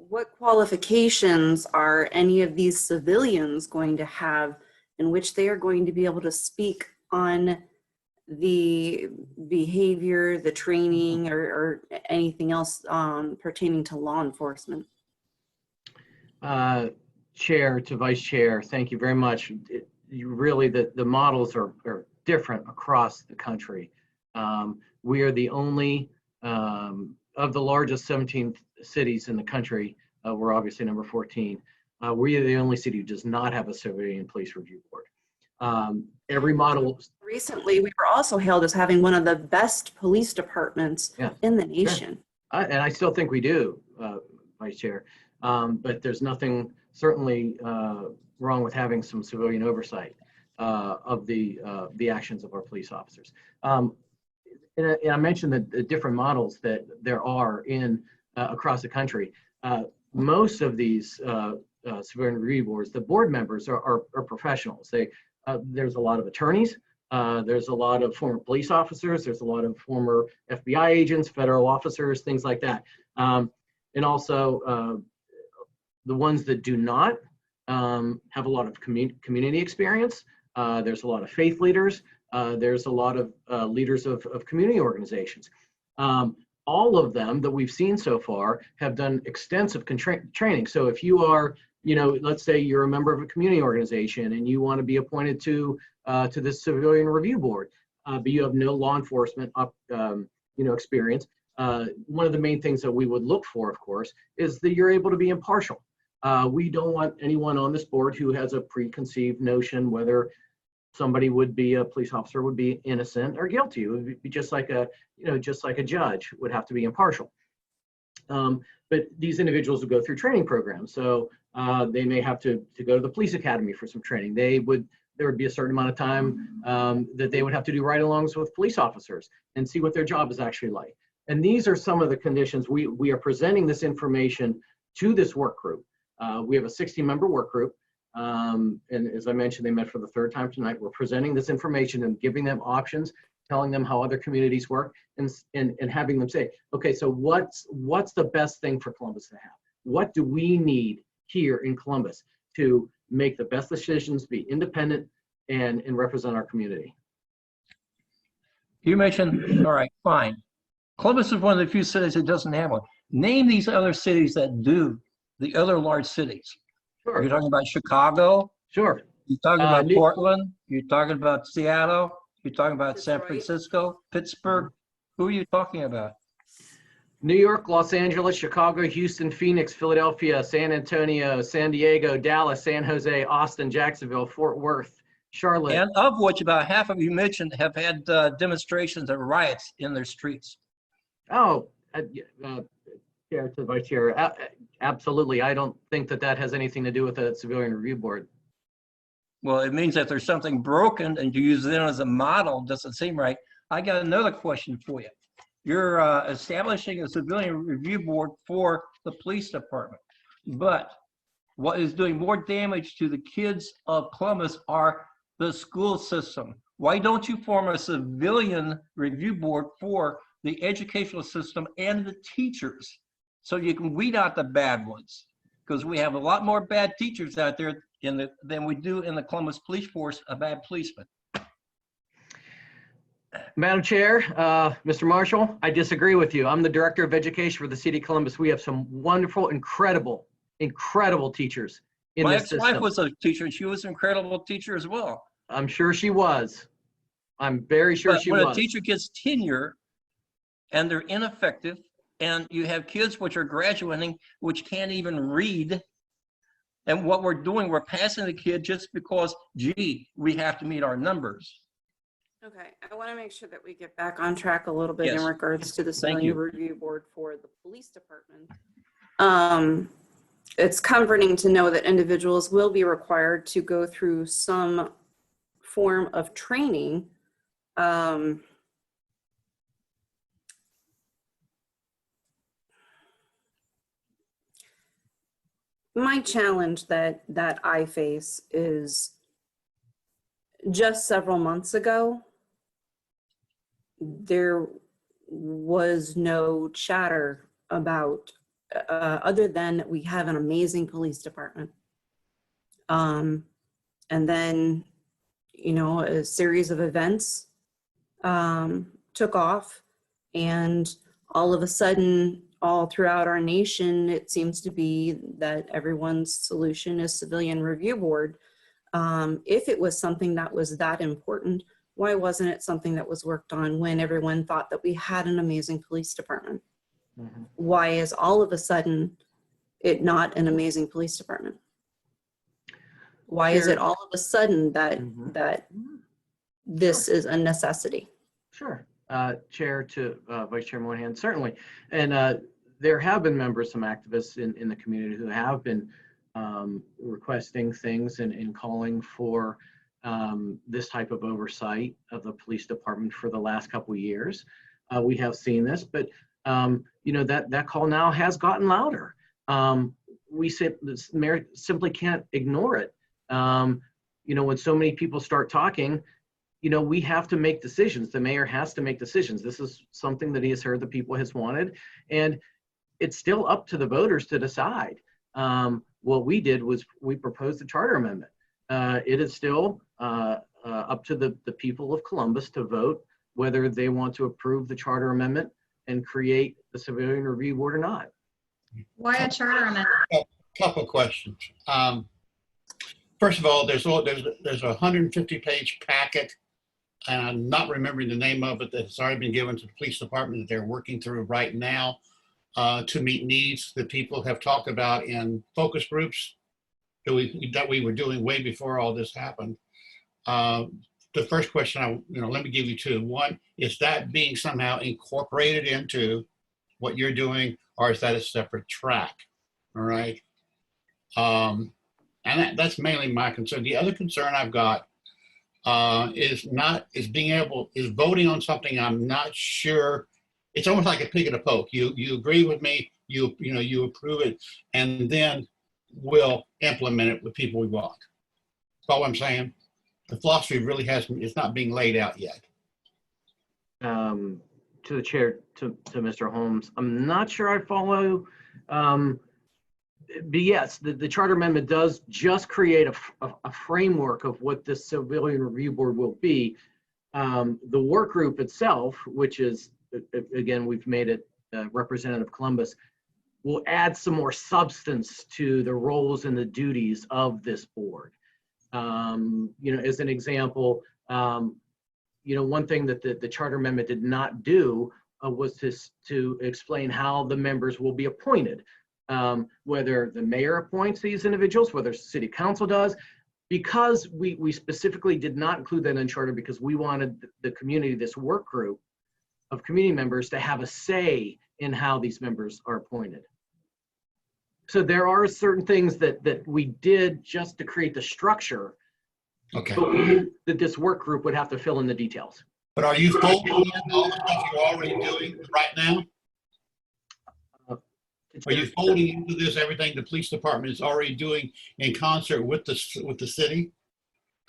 What qualifications are any of these civilians going to have in which they are going to be able to speak on the behavior, the training, or anything else pertaining to law enforcement? Chair to Vice Chair, thank you very much. The models are different across the country. We are the only, of the largest 17 cities in the country, we're obviously number 14. We are the only city who does not have a civilian police review board. Every model. Recently, we were also hailed as having one of the best police departments in the nation. Sure. And I still think we do, Vice Chair. But there's nothing certainly wrong with having some civilian oversight of the actions of our police officers. And I mentioned the different models that there are in across the country. Most of these civilian review boards, the board members are professionals. There's a lot of attorneys. There's a lot of former police officers. There's a lot of former FBI agents, federal officers, things like that. And also the ones that do not have a lot of community experience. There's a lot of faith leaders. There's a lot of leaders of community organizations. All of them that we've seen so far have done extensive training. So if you are, let's say you're a member of a community organization and you want to be appointed to this civilian review board, but you have no law enforcement experience. One of the main things that we would look for, of course, is that you're able to be impartial. We don't want anyone on this board who has a preconceived notion whether somebody would be a police officer would be innocent or guilty. It would be just like a judge would have to be impartial. But these individuals would go through training programs. So they may have to go to the police academy for some training. They would there would be a certain amount of time that they would have to do ride-alongs with police officers and see what their job is actually like. And these are some of the conditions. We are presenting this information to this work group. We have a 60-member work group. And as I mentioned, they met for the 3rd time tonight. We're presenting this information and giving them options, telling them how other communities work, and having them say, okay, so what's the best thing for Columbus to have? What do we need here in Columbus to make the best decisions, be independent, and represent our community? You mentioned, all right, fine. Columbus is one of the few cities that doesn't have one. Name these other cities that do, the other large cities. Sure. You're talking about Chicago. Sure. You're talking about New- Portland. You're talking about Seattle. You're talking about San Detroit. Francisco, Pittsburgh. Who are you talking about? New York, Los Angeles, Chicago, Houston, Phoenix, Philadelphia, San Antonio, San Diego, Dallas, San Jose, Austin, Jacksonville, Fort Worth, Charlotte. And of which about half of you mentioned have had demonstrations and riots in their streets. Oh, Chair to Vice Chair, absolutely. I don't think that has anything to do with the Civilian Review Board. Well, it means that there's something broken, and to use them as a model doesn't seem right. I got another question for you. You're establishing a civilian review board for the police department, but what is doing more damage to the kids of Columbus are the school system. Why don't you form a civilian review board for the educational system and the teachers, so you can weed out the bad ones? Because we have a lot more bad teachers out there than we do in the Columbus Police Force, a bad policeman. Madam Chair, Mr. Marshall, I disagree with you. I'm the Director of Education for the City of Columbus. We have some wonderful, incredible teachers in My this ex-wife system. was a teacher, and she was an incredible teacher as well. I'm sure she was. I'm very sure But she when was. a teacher gets tenure and they're ineffective, and you have kids which are graduating which can't even read, and what we're doing, we're passing the kid just because, gee, we have to meet our numbers. Okay, I want to make sure that we get back on track a little bit Yes. in regards to the Thank Civilian you. Review Board for the police department. It's comforting to know that individuals will be required to go through some form of training. My challenge that I face is just several months ago, there was no chatter about, other than we have an amazing police department. And then, you know, a series of events took off, and all of a sudden, all throughout our nation, it seems to be that everyone's solution is civilian review board. If it was something that was that important, why wasn't it something that was worked on when everyone thought that we had an amazing police department? Mm-hmm. Why is all of a sudden it not an amazing police department? Why is it all of a sudden that Mhm. that this is a necessity? Sure. Chair to Vice Chair Moynihan, certainly. And there have been members, some activists in the community who have been requesting things and calling for this type of oversight of the police department for the last couple of years. We have seen this, but you know, that call now has gotten louder. The mayor simply can't ignore it. You know, when so many people start talking, you know, we have to make decisions. The mayor has to make decisions. This is something that he has heard the people has wanted, and it's still up to the voters to decide. What we did was we proposed a charter amendment. It is still up to the people of Columbus to vote whether they want to approve the charter amendment and create the civilian review board or not. Why a charter amendment? Couple questions. First of all, there's a 150-page packet, and I'm not remembering the name of it, that's already been given to the police department that they're working through right now to meet needs that people have talked about in focus groups that we were doing way before all this happened. The first question, let me give you two. One, is that being somehow incorporated into what you're doing, or is that a separate track? All right. And that's mainly my concern. The other concern I've got is voting on something I'm not sure. It's almost like a pig in a poke. You agree with me, you approve it, and then we'll implement it with people we want. That's all I'm saying. The philosophy really it's not being laid out yet. To the chair, to Mr. Holmes, I'm not sure I follow. But yes, the charter amendment does just create a framework of what this civilian review board will be. The work group itself, which is, again, we've made it Representative Columbus, will add some more substance to the roles and the duties of this board. As an example, one thing that the charter amendment did not do was to explain how the members will be appointed. Whether the mayor appoints these individuals, whether city council does, because we specifically did not include that in charter because we wanted the community, this work group of community members, to have a say in how these members are appointed. So there are certain things that we did just to create the structure, Okay. but we knew that this work group would have to fill in the details. But are you folding in all the stuff you're already doing right now? Are you folding into this everything the police department is already doing in concert with the city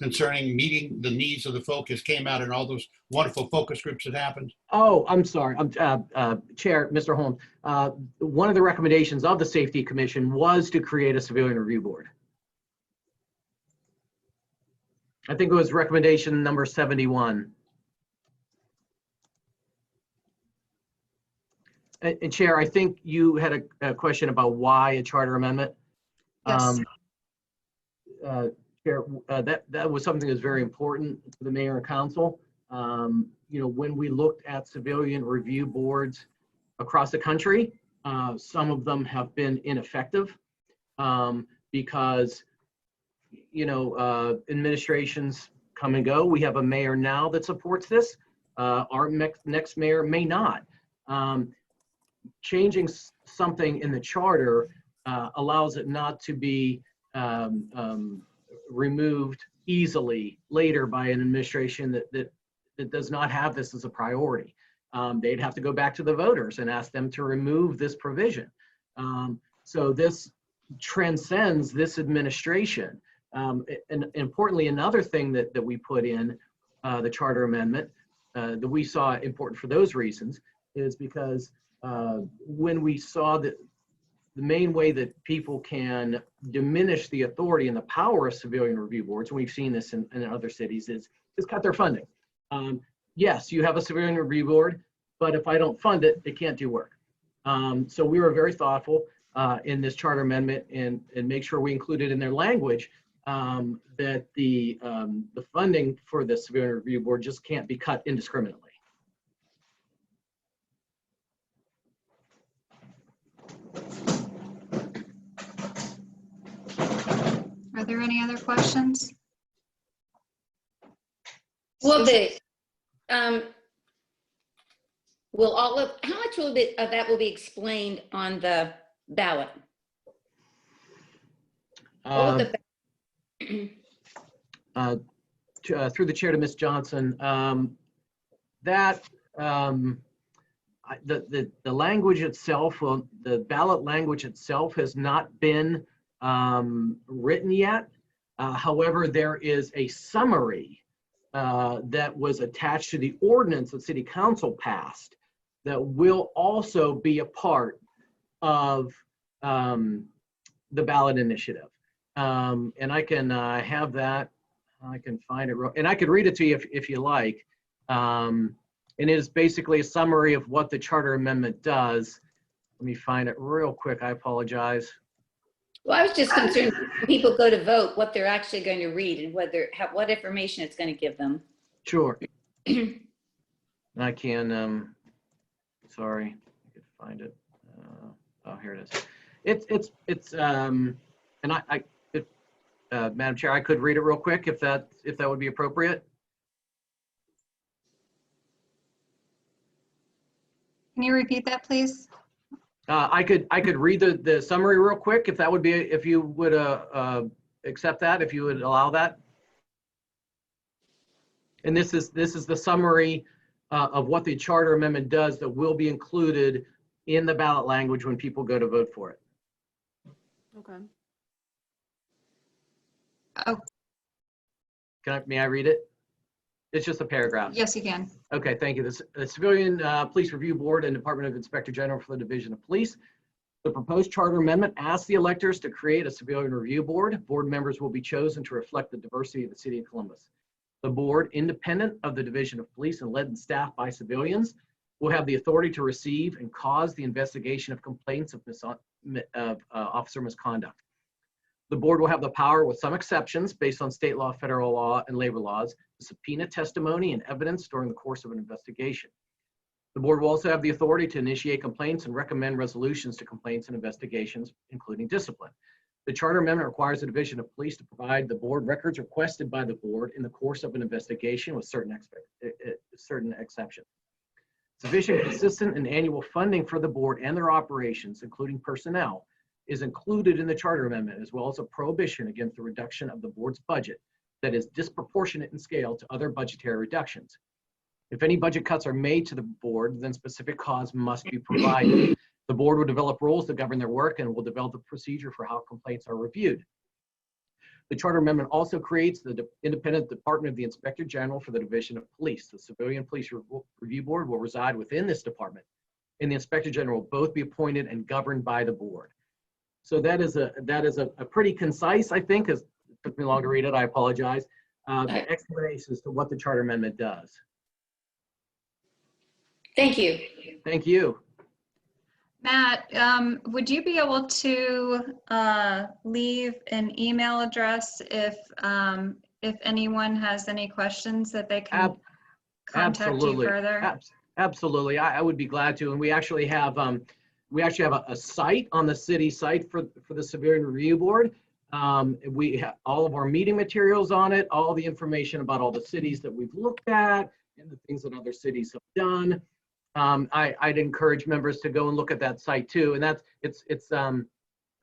concerning meeting the needs of the focus came out in all those wonderful focus groups that happened? Oh, I'm sorry. Chair, Mr. Holmes, one of the recommendations of the Safety Commission was to create a civilian review board. I think it was recommendation number 71. And Chair, I think you had a question about why a charter amendment. Yes. Chair, that was something that's very important to the mayor and council. When we looked at civilian review boards across the country, some of them have been ineffective because, administrations come and go. We have a mayor now that supports this. Our next mayor may not. Changing something in the charter allows it not to be removed easily later by an administration that does not have this as a priority. They'd have to go back to the voters and ask them to remove this provision. So this transcends this administration. And importantly, another thing that we put in the charter amendment that we saw important for those reasons is because when we saw that the main way that people can diminish the authority and the power of civilian review boards, and we've seen this in other cities, is cut their funding. Yes, you have a civilian review board, but if I don't fund it, it can't do work. So we were very thoughtful in this charter amendment and make sure we included in their language that the funding for the civilian review board just can't be cut indiscriminately. Are there any other questions? Will all of, how much will of that will be explained on the ballot? Through the chair to Ms. Johnson, the language itself, the ballot language itself has not been written yet. However, there is a summary that was attached to the ordinance that City Council passed that will also be a part of the ballot initiative. And I can have that. I can find it, and I could read it to you if you like. And it is basically a summary of what the charter amendment does. Let me find it real quick. I apologize. Well, I was just concerned when people go to vote, what they're actually going to read and what information it's going to give them. Sure. I can, sorry, I could find it. Oh, here it is. It's and Madam Chair, I could read it real quick if that would be appropriate. Can you repeat that, please? I could read the summary real quick if that would be, if you would accept that, if you would allow that. And this is the summary of what the charter amendment does that will be included in the ballot language when people go to vote for it. Okay. Oh, May I read it? It's just a paragraph. yes, you can. Okay, thank you. The Civilian Police Review Board and Department of Inspector General for the Division of Police. The proposed charter amendment asks the electors to create a civilian review board. Board members will be chosen to reflect the diversity of the city of Columbus. The board, independent of the Division of Police and led and staffed by civilians, will have the authority to receive and cause the investigation of complaints of officer misconduct. The board will have the power, with some exceptions based on state law, federal law, and labor laws, to subpoena testimony and evidence during the course of an investigation. The board will also have the authority to initiate complaints and recommend resolutions to complaints and investigations, including discipline. The charter amendment requires the Division of Police to provide the board records requested by the board in the course of an investigation with certain exceptions. Sufficient, consistent, and annual funding for the board and their operations, including personnel, is included in the charter amendment, as well as a prohibition against the reduction of the board's budget that is disproportionate in scale to other budgetary reductions. If any budget cuts are made to the board, then specific cause must be provided. The board will develop rules to govern their work and will develop a procedure for how complaints are reviewed. The charter amendment also creates the independent Department of the Inspector General for the Division of Police. The Civilian Police Review Board will reside within this department, and the Inspector General will both be appointed and governed by the board. So that is a pretty concise, I think, because it took me long to read it, I apologize, explanation as to what the charter amendment does. Thank you. Thank you. Matt, would you be able to leave an email address if anyone has any questions that they can contact Absolutely. you further? Absolutely, I would be glad to. And we actually have a site on the city site for the Civilian Review Board. We have all of our meeting materials on it, all the information about all the cities that we've looked at and the things that other cities have done. I'd encourage members to go and look at that site too. And that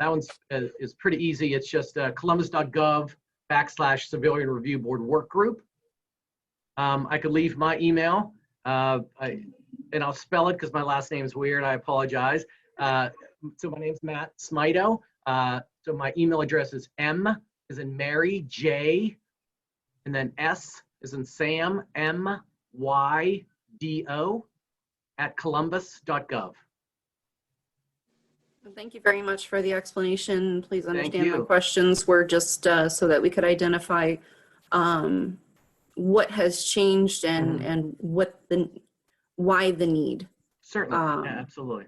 one's is pretty easy. It's just columbus.gov/Civilian Review Board Work Group. I could leave my email, and I'll spell it because my last name is weird. I apologize. So my name's Matt Smito. So my email address is M as in Mary, J, and then S as in Sam, MYDO @columbus.gov. Thank you very much for the explanation. Please understand my you. questions were just so that we could identify what has changed and why the need. Certainly, yeah, absolutely.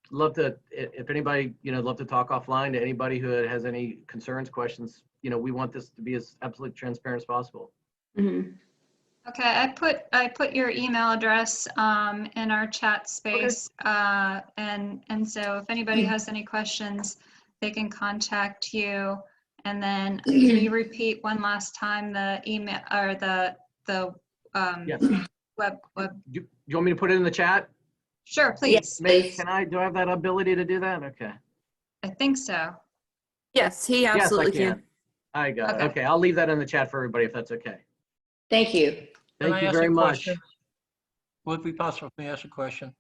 Love to, if anybody, love to talk offline to anybody who has any concerns, questions. We want this to be as absolutely transparent as possible. Mm-hmm. Okay, I put your email address in our chat space, and so if anybody has any questions, they can contact you. And then can you repeat one last time the email or the Yes. web? Do you want me to put it in the chat? Sure, please. Yes. Do I have that ability to do that? Okay. I think so. Yes, he absolutely yes, I can. I got it. Okay. Okay, I'll leave that in the chat for everybody if that's okay. Thank you. Thank you very much. Would it be possible for me to ask a question?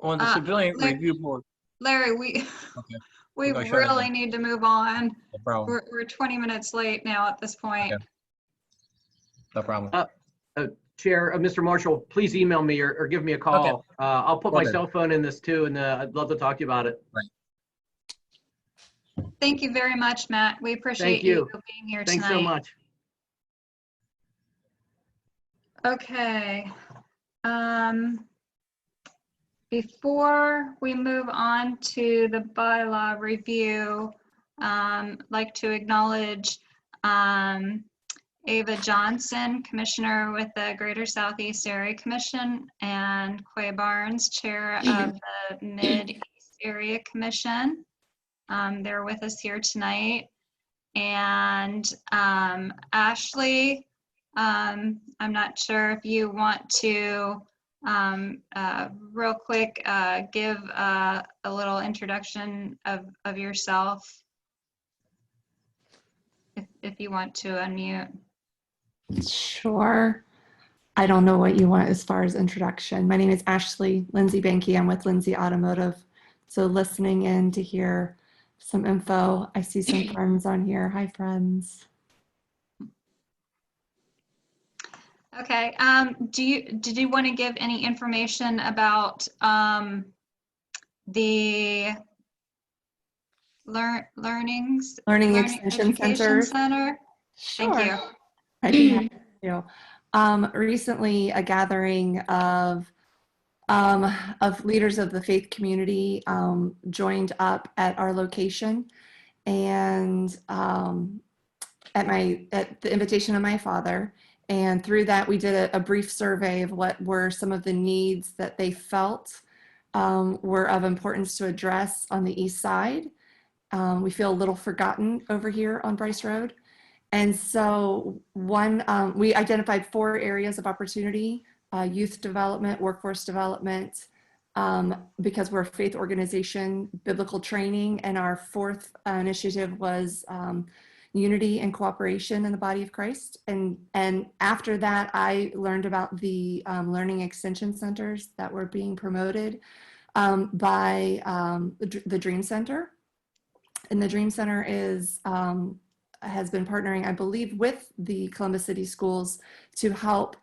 On the Uh, Civilian Larry- Review Board, Larry, we Okay. we Go ahead. really need to move on. no problem, We're 20 minutes late now at this point. Okay. no problem. Chair, Mr. Marshall, please email me or give me a call. Okay. I'll put Will my do. cell phone in this too, and I'd love to talk to you about it. Thank you very much, Matt. We appreciate you. being here Thanks tonight. so much. Okay. Before we move on to the bylaw review, I'd like to acknowledge Ava Johnson, Commissioner with the Greater Southeast Area Commission, and Quay Barnes, Chair of the Mid-East Area Commission. They're with us here tonight. And Ashley, I'm not sure if you want to real quick give a little introduction of yourself, if you want to unmute. Sure. I don't know what you want as far as introduction. My name is Ashley Lindsay Banky. I'm with Lindsay Automotive. So listening in to hear some info. I see some friends on here. Hi, friends. Okay. Did you want to give any information about the Learning Extension Education Centers. Center? Sure. Thank you. I'd be happy to. Recently, a gathering of leaders of the faith community joined up at our location, and at the invitation of my father. And through that, we did a brief survey of what were some of the needs that they felt were of importance to address on the east side. We feel a little forgotten over here on Bryce Road. And so we identified 4 areas of opportunity: youth development, workforce development, because we're a faith organization, biblical training, and our 4th initiative was unity and cooperation in the body of Christ. And after that, I learned about the learning extension centers that were being promoted by the Dream Center. And the Dream Center has been partnering, I believe, with the Columbus City Schools to help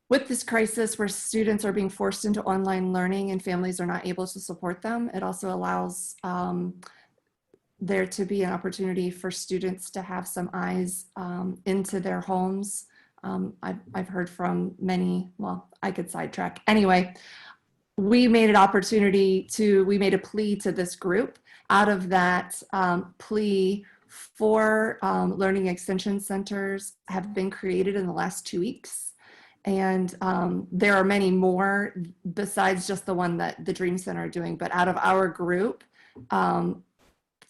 with this crisis where students are being forced into online learning and families are not able to support them. It also allows there to be an opportunity for students to have some eyes into their homes. I've heard from many, well, I could sidetrack. Anyway, we made a plea to this group. Out of that plea, 4 learning extension centers have been created in the last 2 weeks. And there are many more besides just the one that the Dream Center are doing. But out of our group,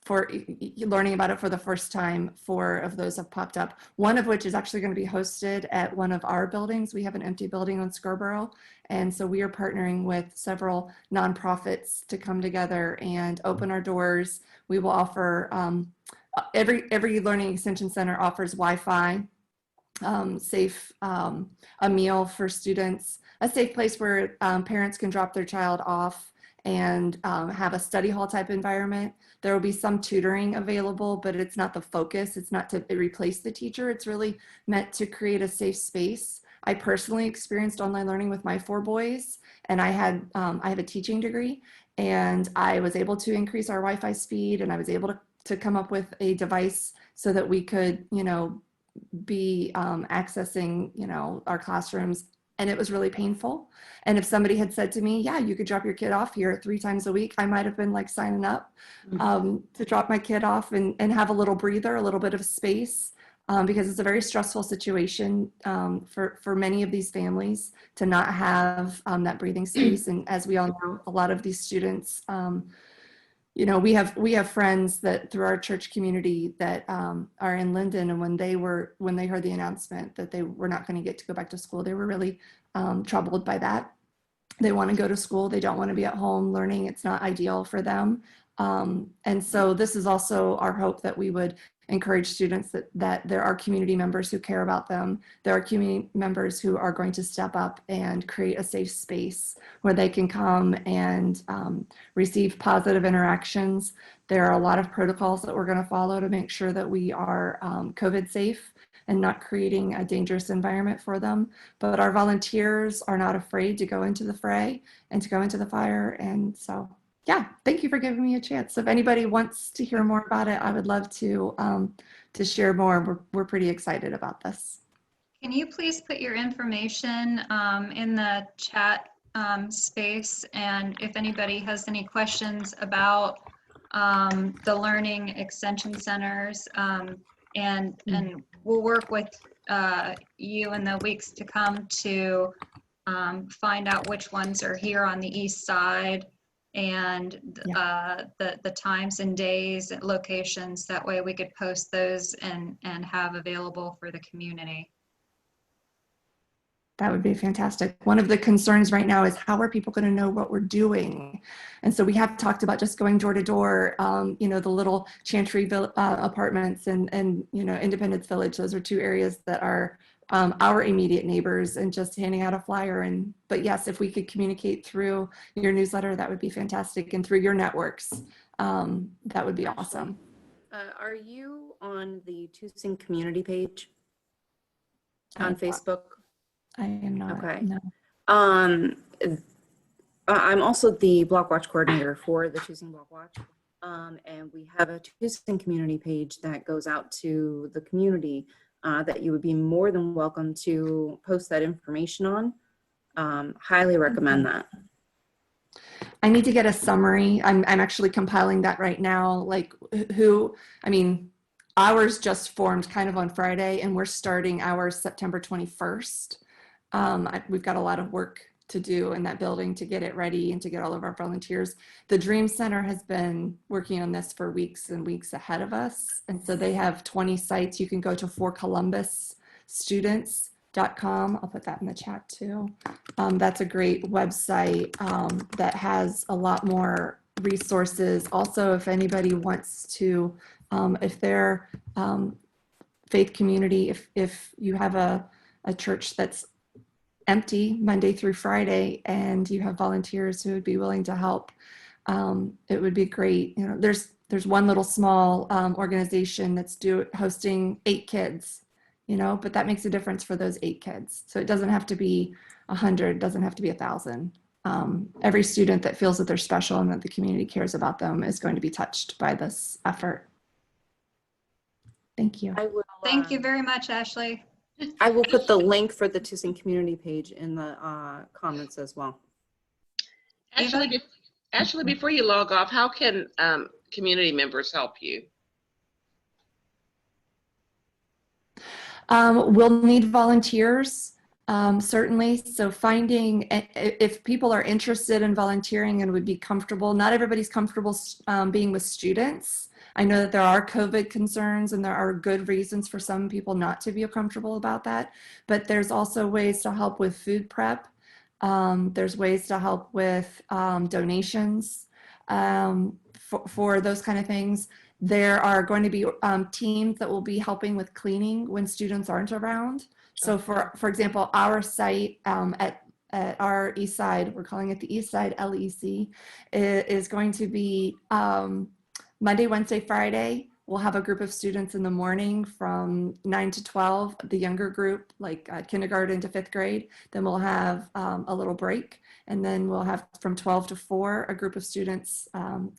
for learning about it for the first time, 4 of those have popped up. One of which is actually going to be hosted at one of our buildings. We have an empty building on Scarborough. And so we are partnering with several nonprofits to come together and open our doors. We will offer, every learning extension center offers Wi-Fi, safe, a meal for students, a safe place where parents can drop their child off, and have a study hall type environment. There will be some tutoring available, but it's not the focus. It's not to replace the teacher. It's really meant to create a safe space. I personally experienced online learning with my 4 boys, and I have a teaching degree, and I was able to increase our Wi-Fi speed, and I was able to come up with a device so that we could, be accessing, our classrooms. And it was really painful. And if somebody had said to me, yeah, you could drop your kid off here 3 times a week, I might have been like signing up to drop my kid off and have a little breather, a little bit of space, because it's a very stressful situation for many of these families to not have that breathing space. And as we all know, a lot of these students, we have friends that through our church community that are in Linden, and when they heard the announcement that they were not going to get to go back to school, they were really troubled by that. They want to go to school. They don't want to be at home learning. It's not ideal for them. And so this is also our hope, that we would encourage students that there are community members who care about them. There are community members who are going to step up and create a safe space where they can come and receive positive interactions. There are a lot of protocols that we're going to follow to make sure that we are COVID safe and not creating a dangerous environment for them. But our volunteers are not afraid to go into the fray and to go into the fire. And so, yeah, thank you for giving me a chance. If anybody wants to hear more about it, I would love to share more. We're pretty excited about this. Can you please put your information in the chat space? And if anybody has any questions about the learning extension centers, and we'll work with you in the weeks to come to find out which ones are here on the east side, and the times and days and locations. That way we could post those and have available for the community. That would be fantastic. One of the concerns right now is, how are people going to know what we're doing? And so we have talked about just going door to door, the little Chantry apartments and Independence Village. Those are 2 areas that are our immediate neighbors and just handing out a flyer. But yes, if we could communicate through your newsletter, that would be fantastic, and through your networks, that would be awesome. Are you on the Tucson community page on Facebook? I am not. Okay. No. I'm also the Block Watch coordinator for the Tucson Block Watch. And we have a Tucson community page that goes out to the community that you would be more than welcome to post that information on. Highly recommend that. I need to get a summary. I'm actually compiling that right now. Like ours just formed kind of on Friday, and we're starting ours September 21st. We've got a lot of work to do in that building to get it ready and to get all of our volunteers. The Dream Center has been working on this for weeks and weeks ahead of us. And so they have 20 sites. You can go to forcolumbusstudents.com. I'll put that in the chat too. That's a great website that has a lot more resources. Also, if anybody wants to, if they're faith community, if you have a church that's empty Monday through Friday and you have volunteers who would be willing to help, it would be great. You know, there's one little small organization that's hosting 8 kids, you know, but that makes a difference for those 8 kids. So it doesn't have to be 100, doesn't have to be 1,000. Every student that feels that they're special and that the community cares about them is going to be touched by this effort. Thank you. Thank you very much, Ashley. I will put the link for the Tucson community page in the comments as well. Ashley, before you log off, how can community members help you? We'll need volunteers, certainly. So finding, if people are interested in volunteering and would be comfortable, not everybody's comfortable being with students. I know that there are COVID concerns and there are good reasons for some people not to be comfortable about that, but there's also ways to help with food prep. There's ways to help with donations for those kind of things. There are going to be teams that will be helping with cleaning when students aren't around. So for example, our site at our east side, we're calling it the East Side LEC, is going to be Monday, Wednesday, Friday. We'll have a group of students in the morning from 9 to 12, the younger group, like kindergarten to 5th grade. Then we'll have a little break. And then we'll have from 12 to 4, a group of students,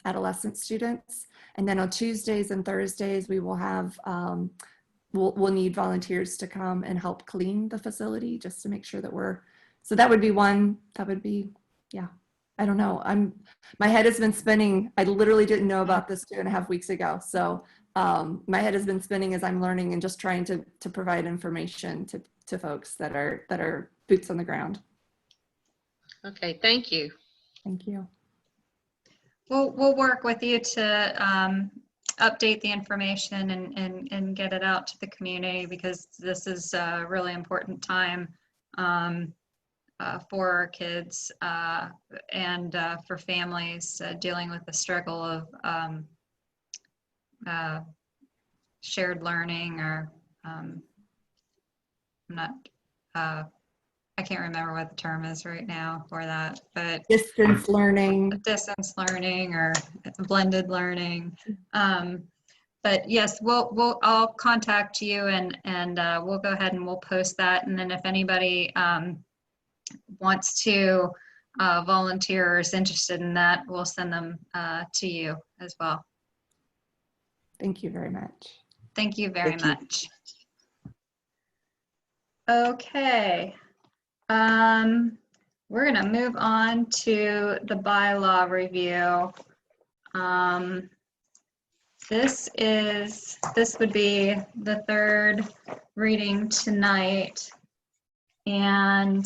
adolescent students. And then on Tuesdays and Thursdays, we will have, we'll need volunteers to come and help clean the facility just to make sure that so that would be one, that would be, yeah. I don't know. My head has been spinning. I literally didn't know about this 2.5 weeks ago. So my head has been spinning as I'm learning and just trying to provide information to folks that are boots on the ground. Okay, thank you. Thank you. We'll work with you to update the information and get it out to the community, because this is a really important time for our kids and for families dealing with the struggle of shared learning, or I can't remember what the term is right now for that, but distance learning or blended learning. But yes, I'll contact you and we'll go ahead and we'll post that. And then if anybody wants to volunteer or is interested in that, we'll send them to you as well. Thank you very much. Thank you very much. Okay. We're gonna move on to the bylaw review. This would be the 3rd reading tonight. And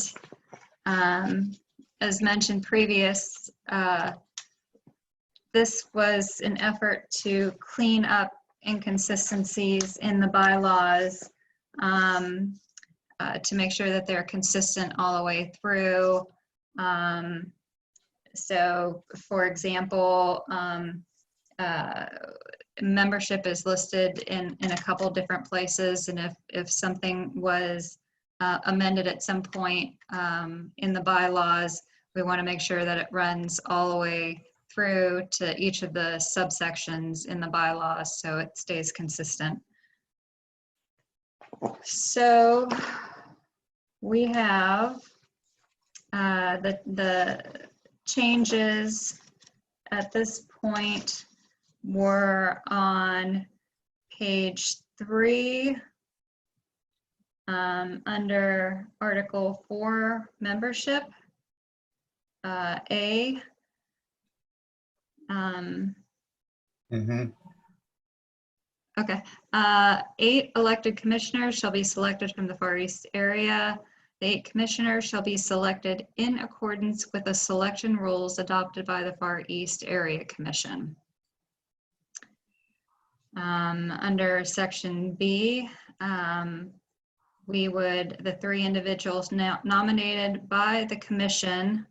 as mentioned previous, this was an effort to clean up inconsistencies in the bylaws to make sure that they're consistent all the way through. So for example, membership is listed in a couple different places, and if something was amended at some point in the bylaws, we want to make sure that it runs all the way through to each of the subsections in the bylaws so it stays consistent. So we have the changes at this point were on page 3 under Article 4 membership. A. Okay. 8 elected commissioners shall be selected from the Far East area. The 8 commissioners shall be selected in accordance with the selection rules adopted by the Far East Area Commission. Under section B, the 3 individuals now nominated by the commission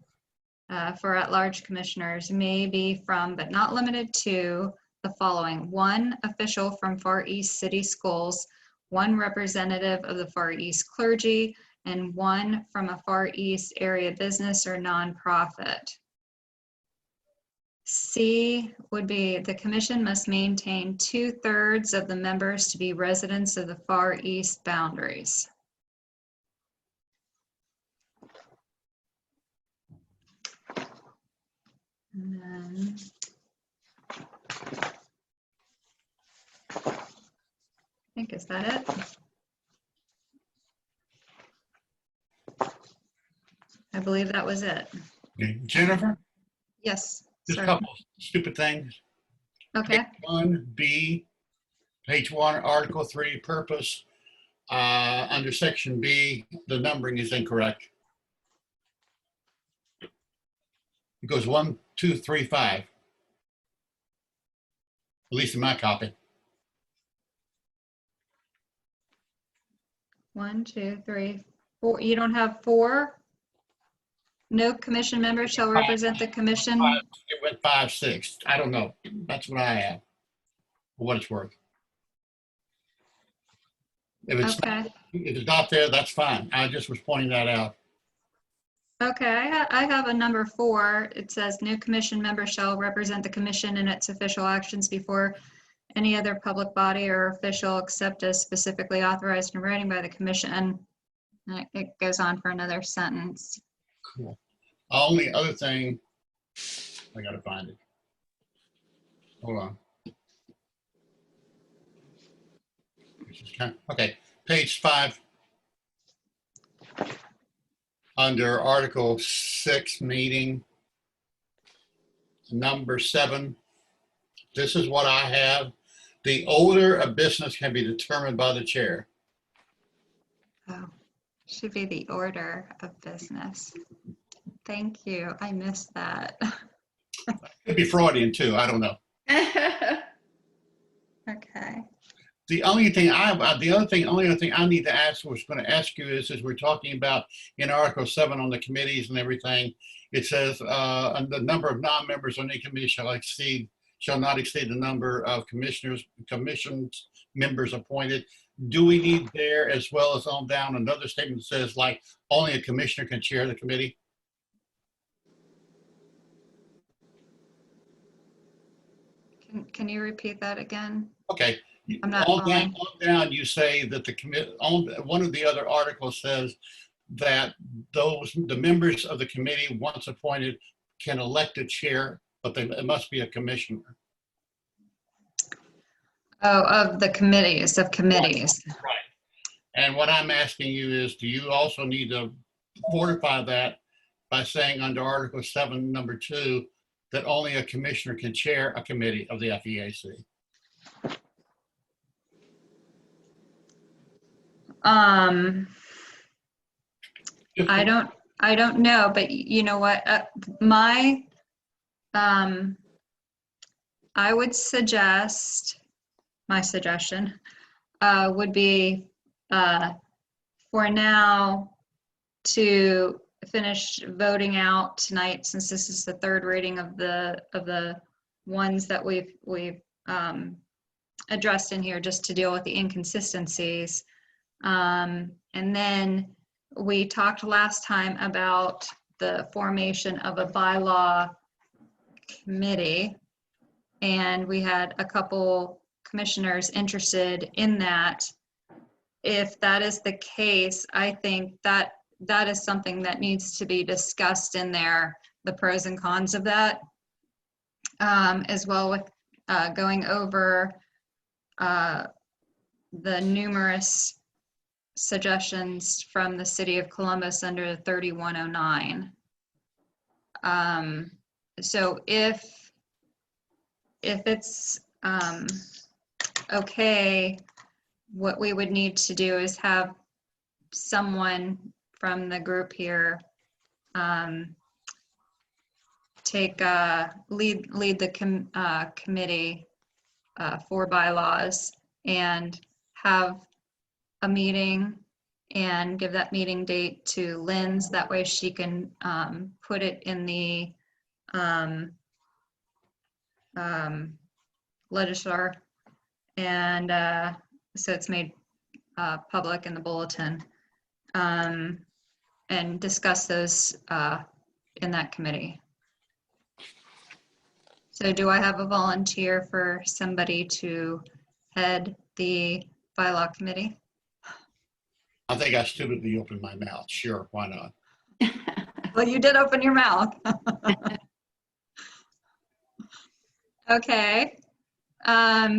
for at-large commissioners may be from, but not limited to, the following: 1 official from Far East City Schools, 1 representative of the Far East clergy, and 1 from a Far East area business or nonprofit. C would be the commission must maintain 2/3 of the members to be residents of the Far East boundaries. And then I think, is that it? I believe that was it. Okay. Jennifer, Yes, just a sir. couple stupid things. Okay. Page 1B, page 1, Article 3, purpose. Under section B, the numbering is incorrect. It goes 1, 2, 3, 5. At least in my copy. 1, 2, 3, 4. You don't have 4? No commission member shall represent the commission. It went 5, 6. I don't know. That's what I have. For what it's worth. If it's not there, that's fine. I just was pointing that out. Okay, I have a number 4. It says no commission member shall represent the commission in its official actions before any other public body or official except as specifically authorized in writing by the commission. And it goes on for another sentence. Cool. Only other thing, I gotta find it. Hold on. Okay, page 5. Under Article 6 meeting, number 7. This is what I have. The order of business can be determined by the chair. Oh, should be the order of business. Thank you. I missed that. Could be Freudian too. I don't know. Okay. The only thing only other thing I need to ask, was going to ask you is we're talking about in Article 7 on the committees and everything. It says the number of non-members on any committee shall not exceed the number of commissions members appointed. Do we need there, as well as on down, another statement that says like only a commissioner can chair the committee? Can you repeat that again? Okay. I'm not on following. down, you say that the committee, on one of the other articles says that the members of the committee, once appointed, can elect a chair, but it must be a commissioner. Oh, of the committees, of committees. Right. And what I'm asking you is, do you also need to fortify that by saying under Article 7, number 2, that only a commissioner can chair a committee of the FEAC? I don't know, but you know what, I would suggest, my suggestion would be for now to finish voting out tonight, since this is the 3rd reading of the ones that we've addressed in here, just to deal with the inconsistencies. And then we talked last time about the formation of a bylaw committee, and we had a couple commissioners interested in that. If that is the case, I think that that is something that needs to be discussed in there, the pros and cons of that, as well with going over the numerous suggestions from the city of Columbus under 3109. So if it's okay, what we would need to do is have someone from the group here take lead the committee for bylaws, and have a meeting and give that meeting date to Lynn's. That way she can put it in the legislar, and so it's made public in the bulletin, and discuss those in that committee. So do I have a volunteer for somebody to head the bylaw committee? I think I stupidly opened my mouth. Sure, why not? Well, you did open your mouth. Okay. Are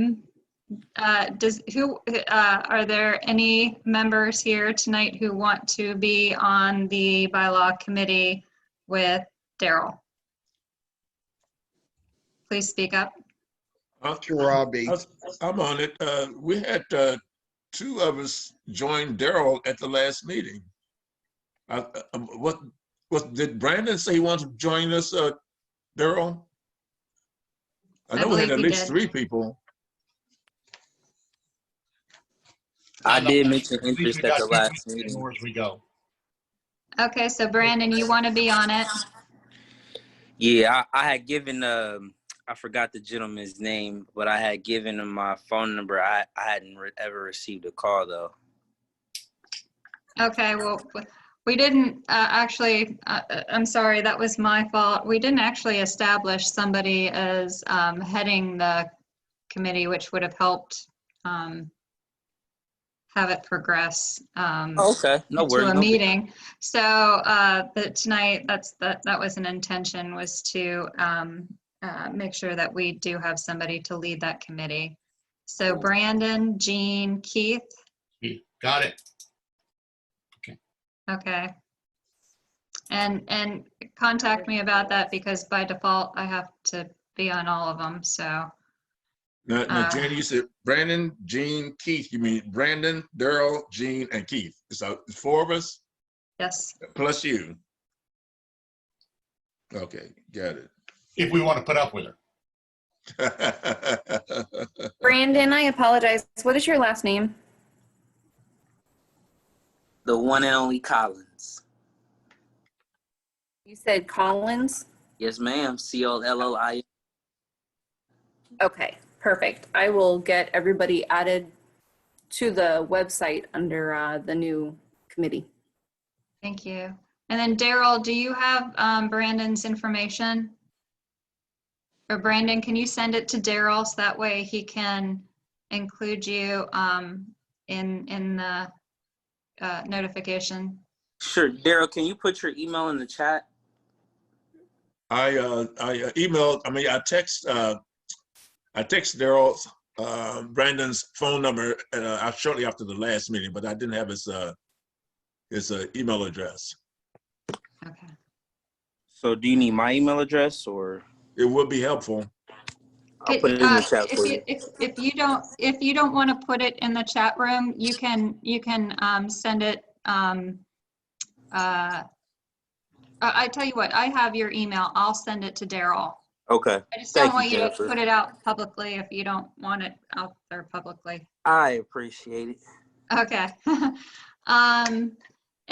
there any members here tonight who want to be on the bylaw committee with Daryl? Please speak up. Sure, I'll be. I'm on it. We had two of us join Daryl at the last meeting. What did Brandon say he wanted to join us, Daryl? I know we had believe at he least did. 3 people. I did mention At least we interest at the got last more meeting. as we go. Okay, so Brandon, you want to be on it? Yeah, I had given I forgot the gentleman's name, but I had given him my phone number. I hadn't ever received a call though. Okay, well, we didn't actually, I'm sorry, that was my fault. We didn't actually establish somebody as heading the committee, which would have helped have it progress Okay, no to worries. a No big- meeting. So tonight, that was an intention, was to make sure that we do have somebody to lead that committee. So Brandon, Jean, Keith. Got it. Okay. And contact me about that, because by default I have to be on all of them. So Now Jen, you said Brandon, Gene, Keith. You mean Brandon, Daryl, Gene, and Keith? So it's 4 of us yes. plus you. Okay, got it. If we want to put up with her. Brandon, I apologize. What is your last name? The one and only Collins. You said Collins? Yes, ma'am. COLLI. Okay, perfect. I will get everybody added to the website under the new committee. Thank you. And then Daryl, do you have Brandon's information? Or Brandon, can you send it to Daryl so that way he can include you in the notification? Sure, Daryl. Can you put your email in the chat? I emailed. I mean, I text Daryl Brandon's phone number shortly after the last meeting, but I didn't have his email address. Okay. So do you need my email address, or? It would be helpful. I'll put it in the chat for you. If you don't want to put it in the chat room, you can send it. I tell you what, I have your email. I'll send it to Daryl. Okay. I just don't Thank want you, you to Jennifer. put it out publicly if you don't want it out there publicly. I appreciate it. Okay.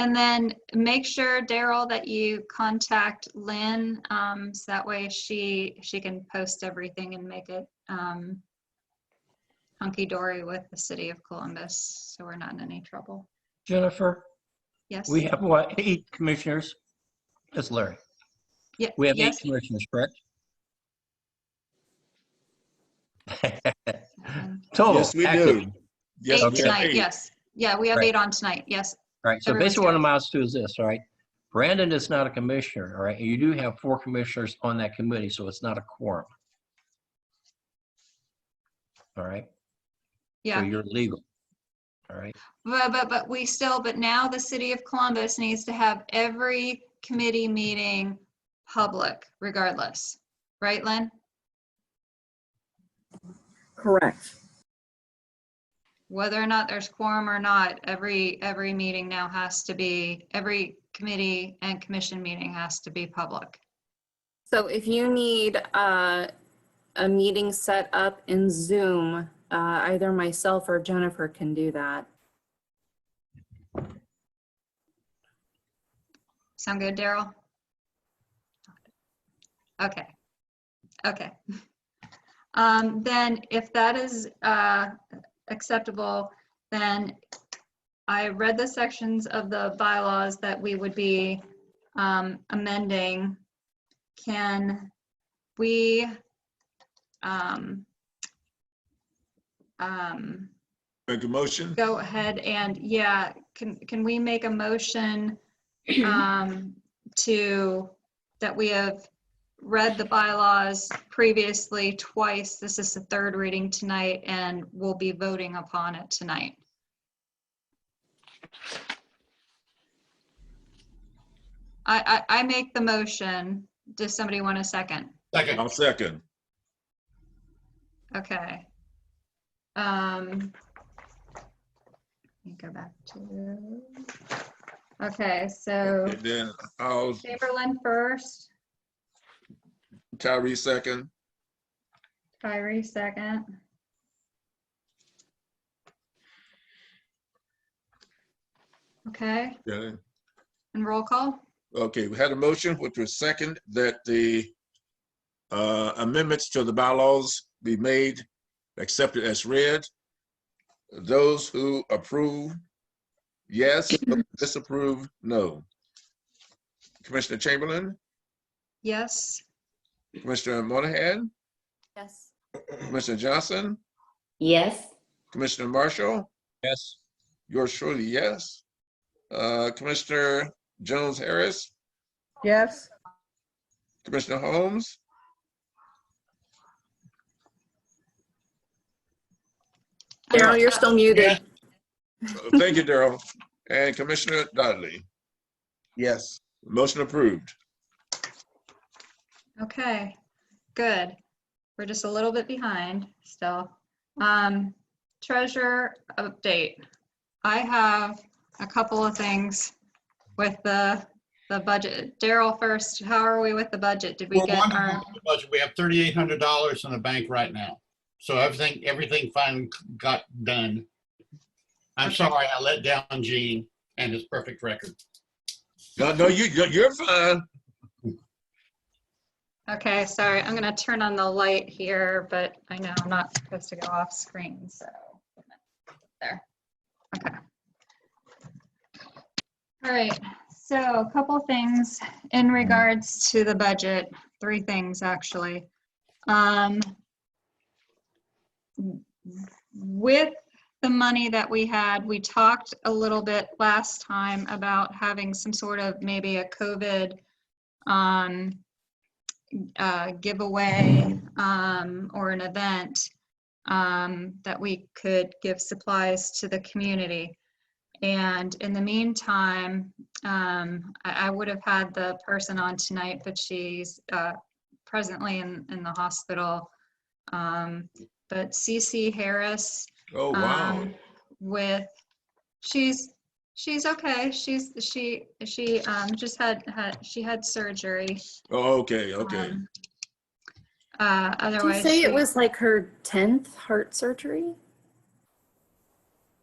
And then make sure, Daryl, that you contact Lynn, so that way she can post everything and make it hunky-dory with the city of Columbus, so we're not in any trouble. Jennifer, Yes. We have what, 8 commissioners? That's Larry. Yeah. We have Yes. 8 commissioners, correct? Total. Yes, we active. do. Yes, Eight we have tonight. 8. Yes. Yeah, we have Right. 8 on tonight. Yes. All right, so Everyone's basically what it here. amounts to is this, all right? Brandon is not a commissioner, all right? And you do have 4 commissioners on that committee, so it's not a quorum. All right? So Yeah. you're legal, all right? But now the city of Columbus needs to have every committee meeting public regardless. Right, Lynn? Correct. Whether or not there's quorum or not, every meeting now has to be, every committee and commission meeting has to be public. So if you need a meeting set up in Zoom, either myself or Jennifer can do that. Sound good, Daryl? Okay. Okay. Then if that is acceptable, then I read the sections of the bylaws that we would be amending. Can we Make a motion? go ahead and, yeah, can we make a motion that we have read the bylaws previously twice. This is the 3rd reading tonight, and we'll be voting upon it tonight. I make the motion. Does somebody want a second? Second. I'll second. Okay. Let me go back to. Okay, so And then I'll, Chamberlain first, Tyree second. Kyrie second. Okay, Okay. and roll call. Okay, we had a motion which was second that the amendments to the bylaws be made, accepted as read. Those who approve, yes. Disapprove, no. Commissioner Chamberlain, Yes. Commissioner Monahan, Yes. Commissioner Johnson, Yes. Commissioner Marshall, Yes. yours truly, yes. Commissioner Jones Harris, Yes. Commissioner Holmes, Daryl, you're still muted. thank you, Daryl, and Commissioner Dudley. Yes. Motion approved. Okay, good. We're just a little bit behind still. Treasurer update. I have a couple of things with the budget. Daryl first, how are we with the budget? Did we We're get wonderful our, with the budget. We have $3,800 in the bank right now. So everything finally got done. I'm Okay. sorry I let down Gene and his perfect record. No, you're fine. okay, sorry, I'm gonna turn on the light here, but I know I'm not supposed to go off screen, so. There, okay. All right, so a couple things in regards to the budget, 3 things actually. With the money that we had, we talked a little bit last time about having some sort of maybe a COVID giveaway or an event that we could give supplies to the community. And in the meantime, I would have had the person on tonight, but she's presently in the hospital. But CC Harris, Oh, wow. she's okay. She just had surgery. Oh, okay, okay. Did you Otherwise, say it was like her 10th heart surgery?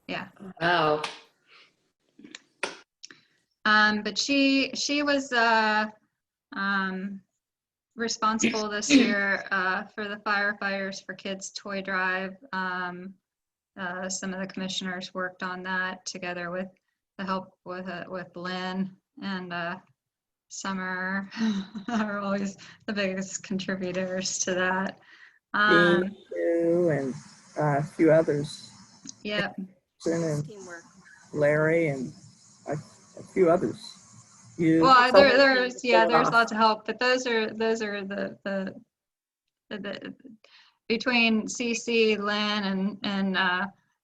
yeah. Oh, But she was responsible this year for the Firefighters for Kids toy drive. Some of the commissioners worked on that together with the help with Lynn and Summer are always the biggest contributors to that. Dean, you, and a few others. Yep. And Teamwork. Larry and a few others. You. Well, So- there's lots of help, but those are the between CC, Lynn, and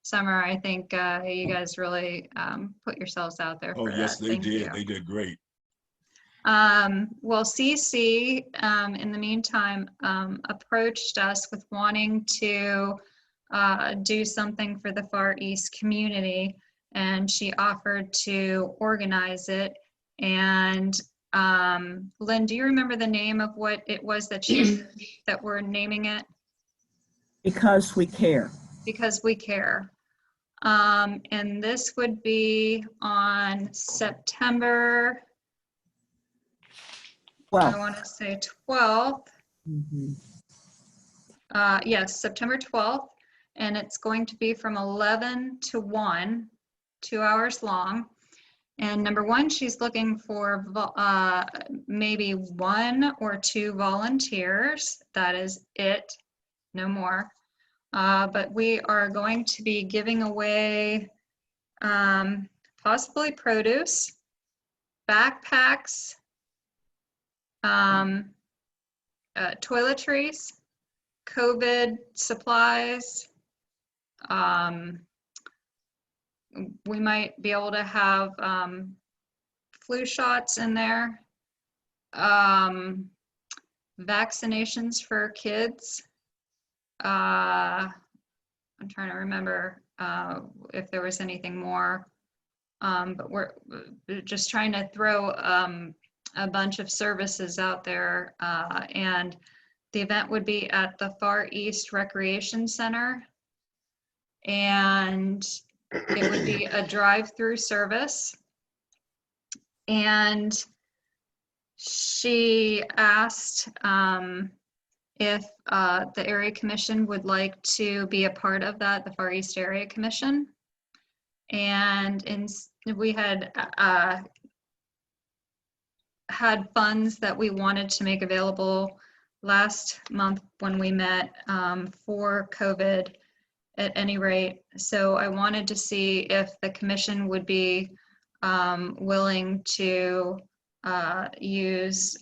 Summer. I think you guys really put yourselves out there Oh, for yes, that. they Thank did. you. They did great. Well, CC, in the meantime, approached us with wanting to do something for the Far East community, and she offered to organize it. And Lynn, do you remember the name of what it was that that we're naming it? Because we care. Because we care. And this would be on September, I want to say 12th. Mm-hmm. Yes, September 12th. And it's going to be from 11 to 1, 2 hours long. And number one, she's looking for maybe 1 or 2 volunteers. That is it, no more. But we are going to be giving away possibly produce, backpacks, toiletries, COVID supplies. We might be able to have flu shots in there, vaccinations for kids. I'm trying to remember if there was anything more, but we're just trying to throw a bunch of services out there, and the event would be at the Far East Recreation Center, and it would be a drive-through service. And she asked if the Area Commission would like to be a part of that, the Far East Area Commission. And we had had funds that we wanted to make available last month when we met for COVID at any rate. So I wanted to see if the commission would be willing to use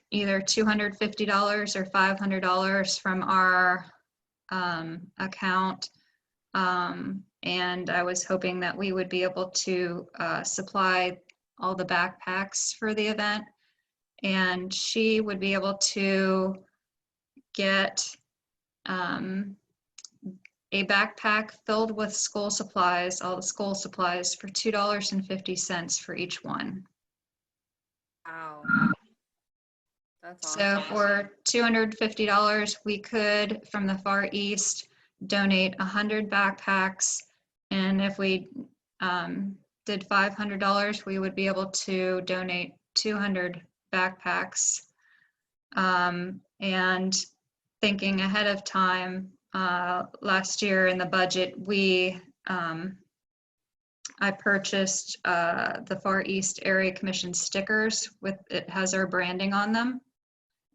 either $250 or $500 from our account. And I was hoping that we would be able to supply all the backpacks for the event. And she would be able to get a backpack filled with school supplies, all the school supplies, for $2.50 for each one. Wow. That's So awesome. for $250, we could, from the Far East, donate 100 backpacks. And if we did $500, we would be able to donate 200 backpacks. And thinking ahead of time, last year in the budget, I purchased the Far East Area Commission stickers it has our branding on them.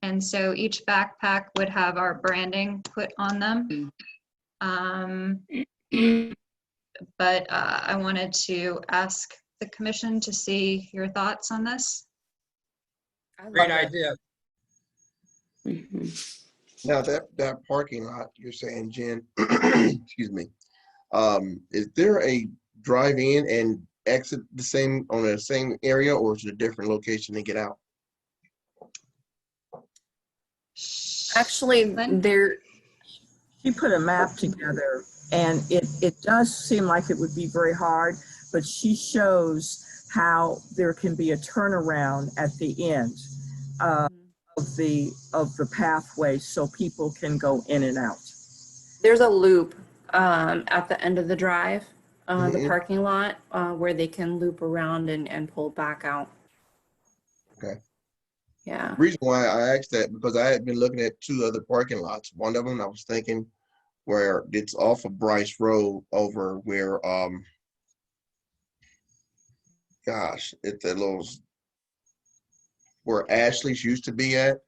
And so each backpack would have our branding put on them. But I wanted to ask the commission to see your thoughts on this. Great idea. Now that parking lot you're saying, Jen, excuse me, is there a drive-in and exit on the same area, or is it a different location to get out? Actually, there. She put a map together, and it does seem like it would be very hard, but she shows how there can be a turnaround at the end of the pathway, so people can go in and out. There's a loop at the end of the drive, the parking lot, where they can loop around and pull back out. Okay. Yeah. The reason why I asked that, because I had been looking at 2 other parking lots. One of them I was thinking where it's off of Bryce Road over where, gosh, it's a little, where Ashley's used to be at.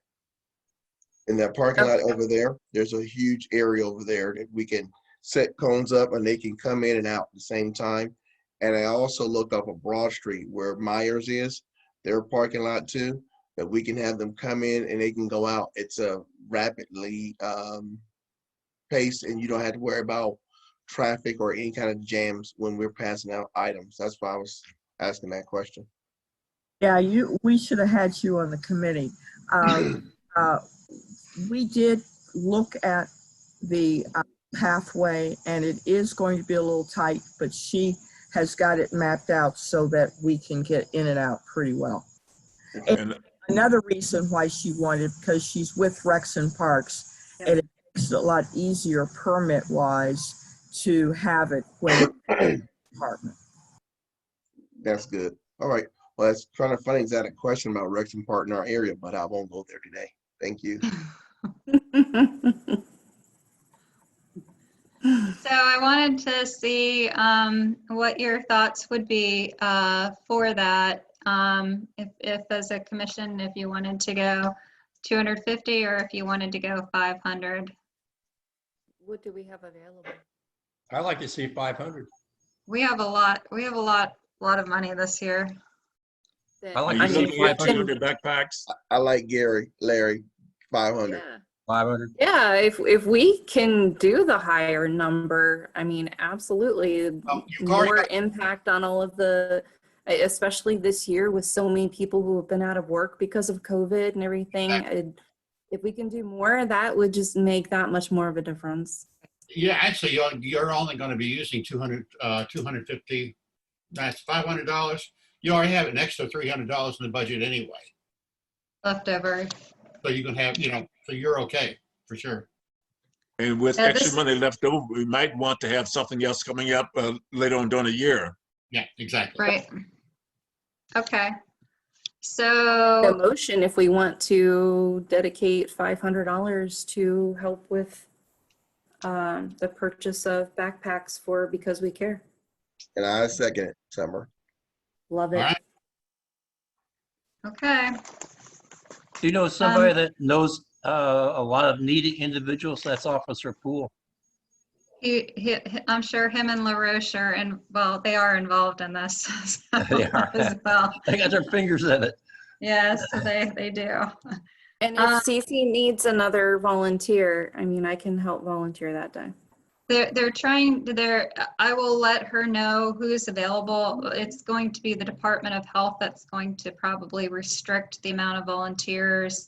In that parking lot over there, there's a huge area over there that we can set cones up and they can come in and out at the same time. And I also looked up a Broad Street where Myers is, their parking lot too, that we can have them come in and they can go out. It's a rapidly pace and you don't have to worry about traffic or any kind of jams when we're passing out items. That's why I was asking that question. Yeah, we should have had you on the committee. We did look at the pathway and it is going to be a little tight, but she has got it mapped out so that we can get in and out pretty well. And another reason why she wanted, because she's with Rex and Parks, and it makes it a lot easier permit wise to have it when it's department. That's good. All right. Well, it's trying to find exact question about Rex and Park in our area, but I won't go there today. Thank you. So I wanted to see what your thoughts would be for that. If as a commission, if you wanted to go 250 or if you wanted to go 500. What do we have available? I like to see 500. We have a lot of money this year. I like Are to you see looking at 500. 200 backpacks? I like Larry, 500. Yeah. 500. Yeah, if we can do the higher number, I mean, absolutely, You've already more got- impact on all of the, especially this year with so many people who have been out of work because of COVID and everything. If we can do more, that would just make that much more of a difference. Yeah, actually, you're only going to be using 250. That's $500. You already have an extra $300 in the budget anyway. Leftover. So you can have, so you're okay for sure. And with Yeah, extra this- money left over, we might want to have something else coming up later on during the year. Yeah, exactly. Right. Okay. The So motion, if we want to dedicate $500 to help with the purchase of backpacks for Because We Care. And I second it, Summer. Love All it. right. okay. Do you know somebody that knows a lot of needy individuals? That's Officer Poole. I'm sure him and LaRoche are they are involved in this so, They are. as well. They got their fingers in it. Yes, they do. And if Cece needs another volunteer, I mean, I can help volunteer that day. I will let her know who's available. It's going to be the Department of Health that's going to probably restrict the amount of volunteers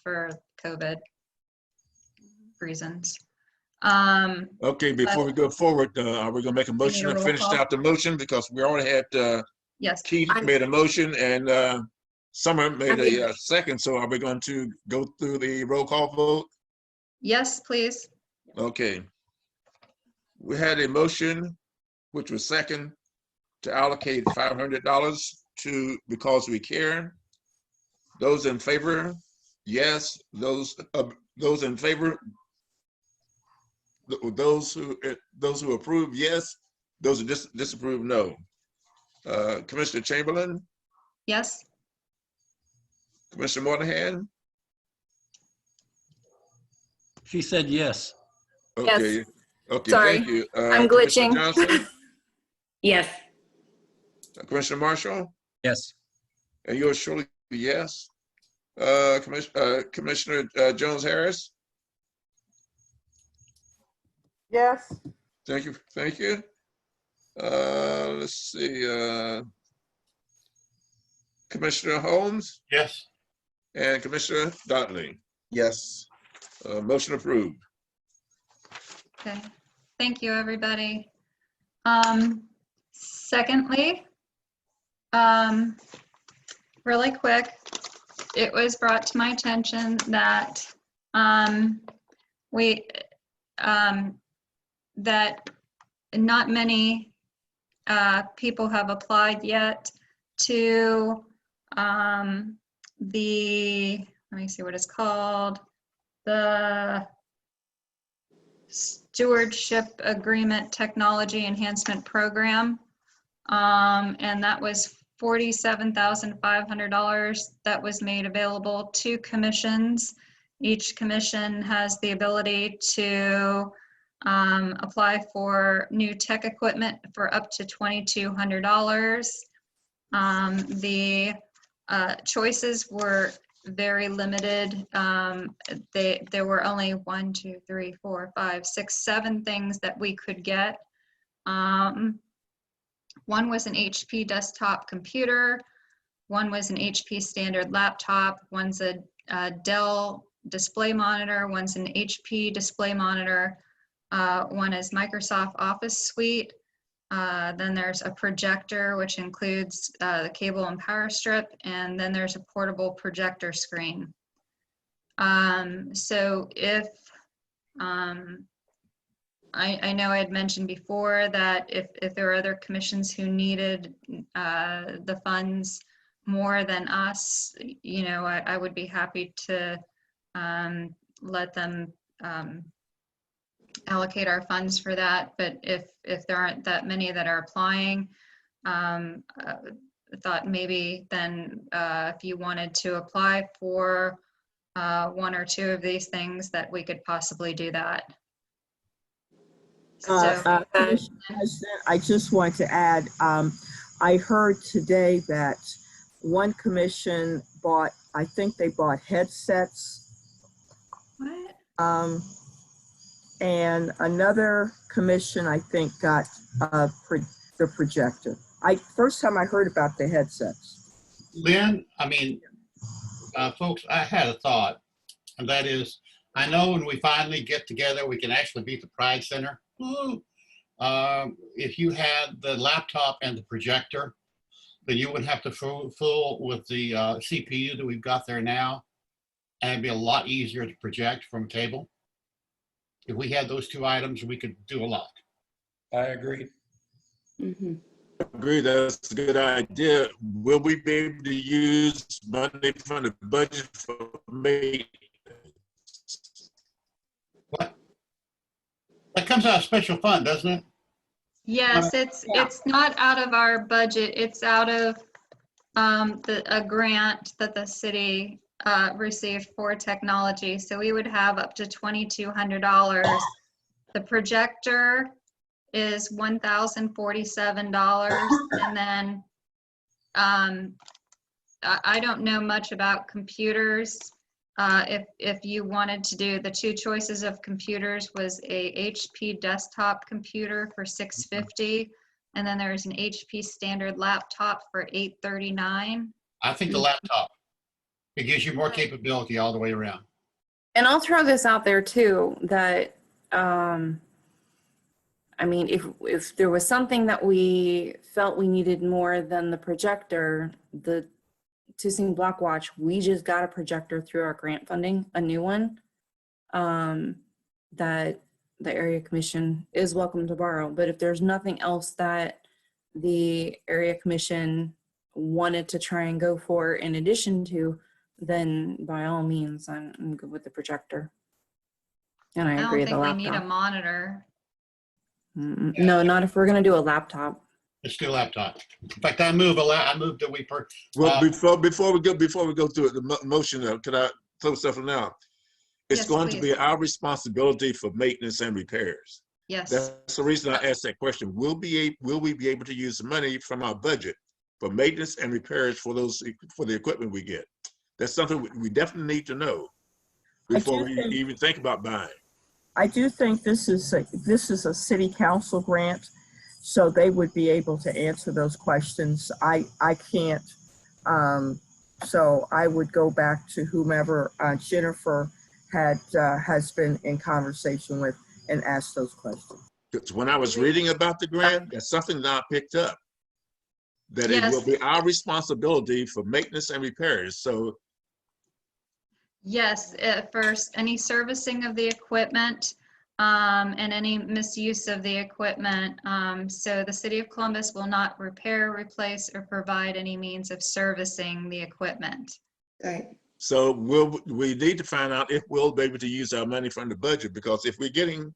for COVID reasons. Okay, before we go forward, are we gonna make a motion a and roll finish call? out the motion? Because we already had Yes. Keith made a motion and Summer made a second. So are we going to go through the roll call vote? Yes, please. Okay. We had a motion, which was second, to allocate $500 to Because We Care. Those in favor, yes. Those in favor, those who approve, yes. Those who disapprove, no. Commissioner Chamberlain, Yes. Commissioner Moynihan. She said yes. Okay. Yes. Okay. Sorry. Thank you. I'm Commissioner glitching. Johnson, Yes. Commissioner Marshall, Yes. and yours surely yes. Commissioner Jones Harris. Yes. Thank you. Thank you. Let's see. Commissioner Holmes Yes. and Commissioner Donnelly. Yes. Motion approved. Okay. Thank you, everybody. Secondly, really quick, it was brought to my attention that that not many people have applied yet to let me see what it's called, the Stewardship Agreement Technology Enhancement Program. And that was $47,500 that was made available to commissions. Each commission has the ability to apply for new tech equipment for up to $2,200. The choices were very limited. There were only 1, 2, 3, 4, 5, 6, 7 things that we could get. One was an HP desktop computer. One was an HP standard laptop. One's a Dell display monitor. One's an HP display monitor. One is Microsoft Office Suite. Then there's a projector, which includes the cable and power strip, and then there's a portable projector screen. So if, I know I had mentioned before that if there are other commissions who needed the funds more than us, you know, I would be happy to let them allocate our funds for that. But if there aren't that many that are applying, I thought maybe then if you wanted to apply for 1 or 2 of these things, that we could possibly do that. Commissioner President, I just want to add, I heard today that one commission bought, I think they bought headsets. What? And another commission, I think, got the projector. First time I heard about the headsets. Lynn, I mean, folks, I had a thought, and that is, I know when we finally get together, we can actually be at the Pride Center. Woo! If you had the laptop and the projector, then you wouldn't have to fool with the CPU that we've got there now, and it'd be a lot easier to project from a table. If we had those 2 items, we could do a lot. I agree. Mm-hmm. Agree, that's a good idea. Will we be able to use money from the budget for maintenance? What? That comes out of special fund, doesn't it? Yes, it's not out of our budget. It's out of a grant that the city received for technology. So we would have up to $2,200. The projector is $1,047, and then I don't know much about computers. If you wanted to do the 2 choices of computers was a HP desktop computer for $650, and then there's an HP standard laptop for $839. I think the laptop, it gives you more capability all the way around. And I'll throw this out there too, that, I mean, if there was something that we felt we needed more than the projector, the Tucson Block Watch, we just got a projector through our grant funding, a new one, that the area commission is welcome to borrow. But if there's nothing else that the area commission wanted to try and go for in addition to, then by all means, I'm good with the projector. And I agree, the don't think we need a laptop. monitor. No, not if we're gonna do a laptop. Let's do a laptop. In fact, I move that we Well, before we go through it, the motion, can I throw something out? It's Yes, going to please. be our responsibility for maintenance and repairs. Yes. That's the reason I asked that question. Will we be able to use money from our budget for maintenance and repairs for the equipment we get? That's something we definitely need to know before we even think about buying. I do think this is a city council grant, so they would be able to answer those questions. I can't, so I would go back to whomever Jennifer has been in conversation with and ask those questions. Because when I was reading about the grant, that's something that I picked up, that Yes. it will be our responsibility for maintenance and repairs. So Yes, first, any servicing of the equipment and any misuse of the equipment. So the City of Columbus will not repair, replace, or provide any means of servicing the equipment. Right. So we need to find out if we'll be able to use our money from the budget, because if we're getting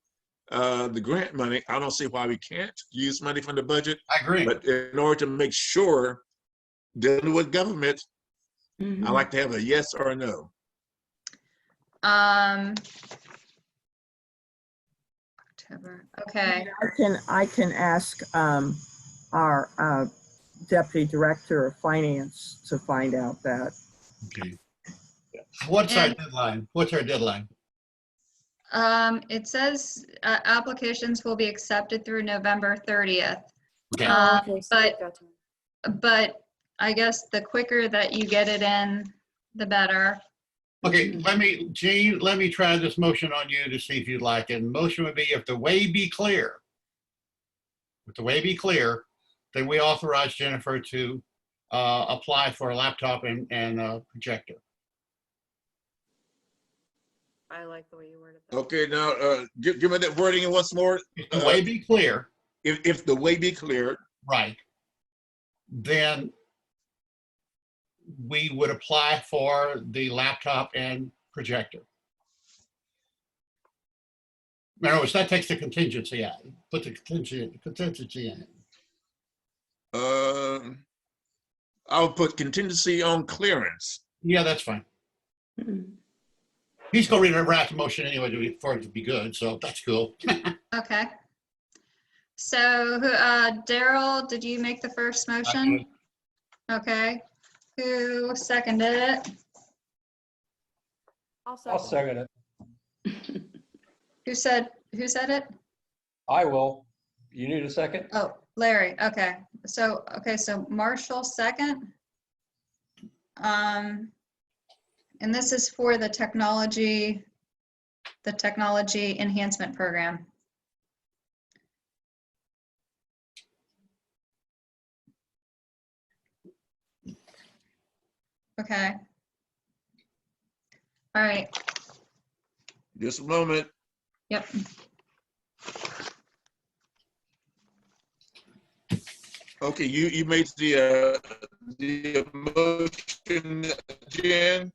the grant money, I don't see why we can't use money from the budget. I agree. But in order to make sure, dealing with government, I like to have a yes or a no. October. Okay. I can ask our Deputy Director of Finance to find out that. Okay. What's our deadline? What's our deadline? It says applications will be accepted through November 30th. Okay. Okay, so we've got time. But I guess the quicker that you get it in, the better. Okay, Jean, let me try this motion on you to see if you'd like it. And motion would be, if the way be clear, then we authorize Jennifer to apply for a laptop and projector. I like the way you worded that. Okay, now give me that wording once more. If the way be clear. If the way be clear. Right. Then we would apply for the laptop and projector. In other words, that takes the contingency out. Put the contingency in it. I'll put contingency on clearance. Yeah, that's fine. He's going to write the motion anyway for it to be good, so that's cool. Okay. So Daryl, did you make the first motion? Okay. Who seconded it? I'll second it. Who said it? I will. You need a second? Oh, Larry. Okay. So Marshall second. And this is for the technology enhancement program. Okay. All right. Just a moment. Yep. Okay, you made the motion, Jen.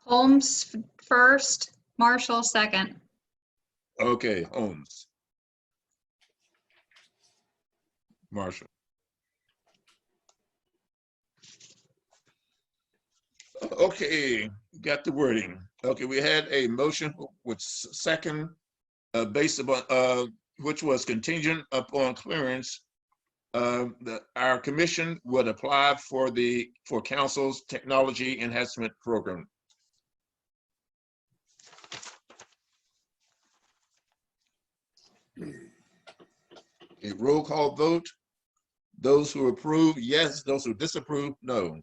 Holmes first, Marshall second. Okay, Holmes. Marshall. Okay, got the wording. Okay, we had a motion with second based upon which was contingent upon clearance. Our commission would apply for council's technology enhancement program. A roll call vote. Those who approve, yes. Those who disapprove, no.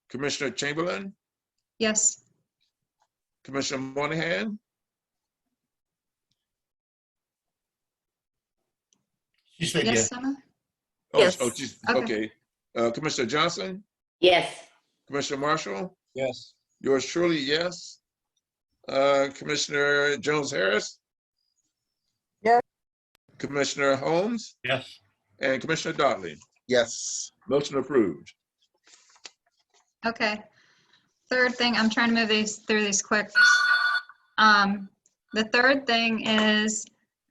Commissioner Chamberlain? Yes. Commissioner Moynihan? She said Yes, yes. Summer? Oh, Yes. oh, geez, Okay. okay. Commissioner Johnson? Yes. Commissioner Marshall? Yes. Yours truly, yes. Commissioner Jones-Harris? Yes. Commissioner Holmes? Yes. And Commissioner Dotley? Yes. Motion approved. Okay. Third thing, I'm trying to move through these quick. The third thing is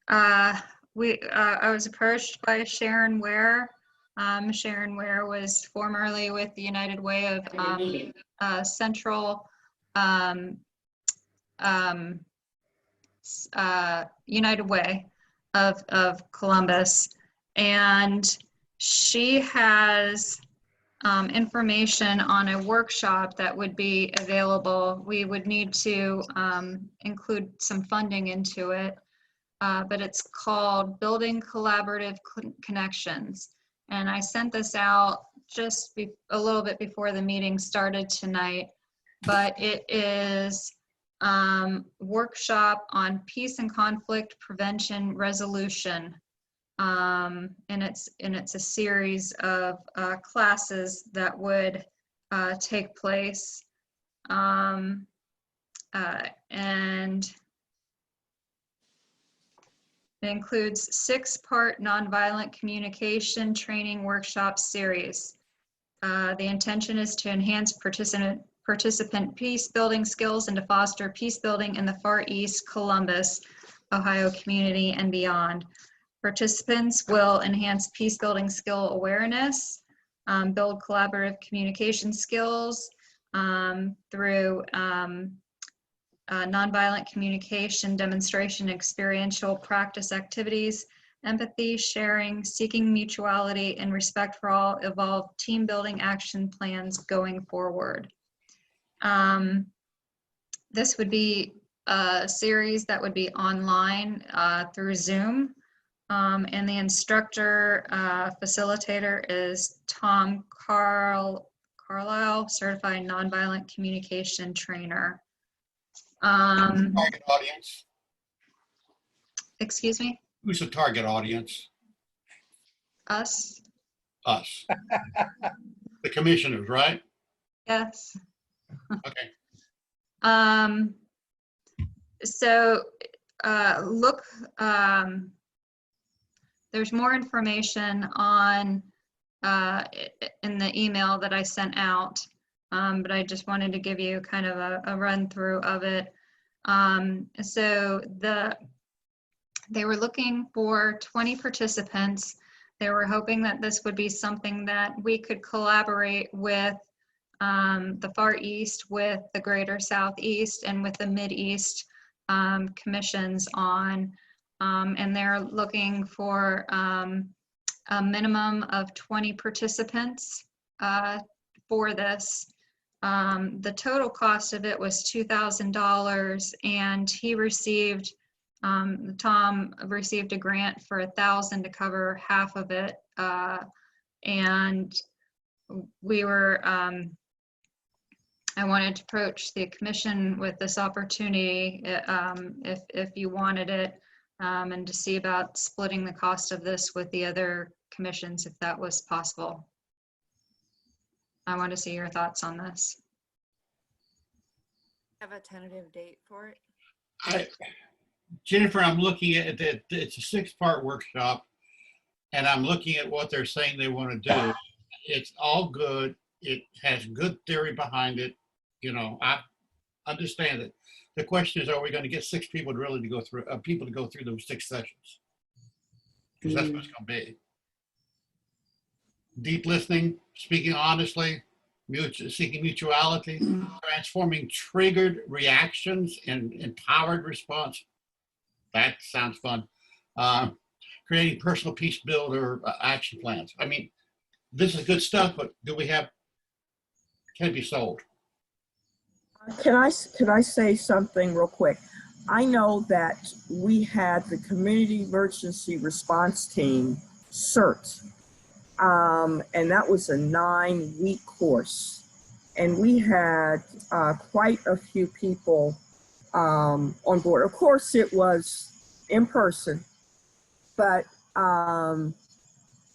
I was approached by Sharon Ware. Sharon Ware was formerly with the United Way of Central United Way of Columbus, and she has information on a workshop that would be available. We would need to include some funding into it, but it's called Building Collaborative Connections. And I sent this out just a little bit before the meeting started tonight, but it is workshop on peace and conflict prevention resolution. And it's a series of classes that would take place, and it includes 6-part nonviolent communication training workshop series. The intention is to enhance participant peace building skills and to foster peace building in the Far East Columbus, Ohio community and beyond. Participants will enhance peace building skill awareness, build collaborative communication skills through nonviolent communication, demonstration, experiential practice activities, empathy, sharing, seeking mutuality, and respect for all evolved team building action plans going forward. This would be a series that would be online through Zoom. And the instructor facilitator is Tom Carlisle, certified nonviolent communication trainer. Target audience. Excuse me? Who's the target audience? Us? Us. The commissioners, right? Yes. Okay. So look, there's more information on in the email that I sent out, but I just wanted to give you kind of a run through of it. So they were looking for 20 participants. They were hoping that this would be something that we could collaborate with the Far East, with the Greater Southeast, and with the Mid-East commissions on. And they're looking for a minimum of 20 participants for this. The total cost of it was $2,000, and he received, Tom received a grant for $1,000 to cover half of it. And we were, I wanted to approach the commission with this opportunity if you wanted it, and to see about splitting the cost of this with the other commissions if that was possible. I want to see your thoughts on this. Have a tentative date for it? Jennifer, I'm looking at it. It's a 6-part workshop, and I'm looking at what they're saying they want to do. It's all good. It has good theory behind it. You know, I understand it. The question is, are we going to get 6 people to really go through those 6 sessions? Because that's what it's going to be. Deep listening, speaking honestly, seeking mutuality, transforming triggered reactions and empowered response. That sounds fun. Creating personal peace builder action plans. I mean, this is good stuff, but can it be sold? Can I say something real quick? I know that we had the Community Emergency Response Team CERT, and that was a 9-week course. And we had quite a few people on board. Of course, it was in person, but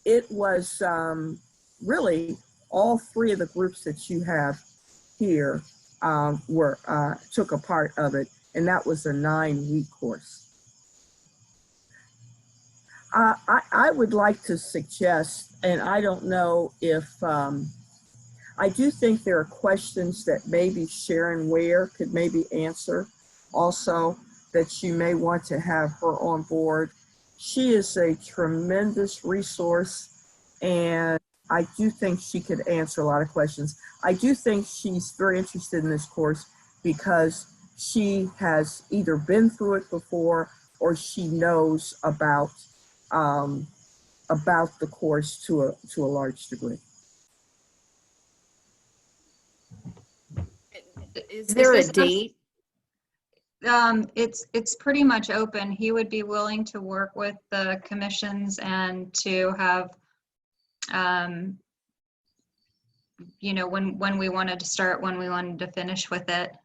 it was really all 3 of the groups that you have here took a part of it, and that was a 9-week course. I would like to suggest, and I don't know if, I do think there are questions that maybe Sharon Ware could maybe answer also, that you may want to have her on board. She is a tremendous resource, and I do think she could answer a lot of questions. I do think she's very interested in this course because she has either been through it before or she knows about the course to a large degree. Is there a date? It's pretty much open. He would be willing to work with the commissions and to have, you know, when we wanted to start, when we wanted to finish with it,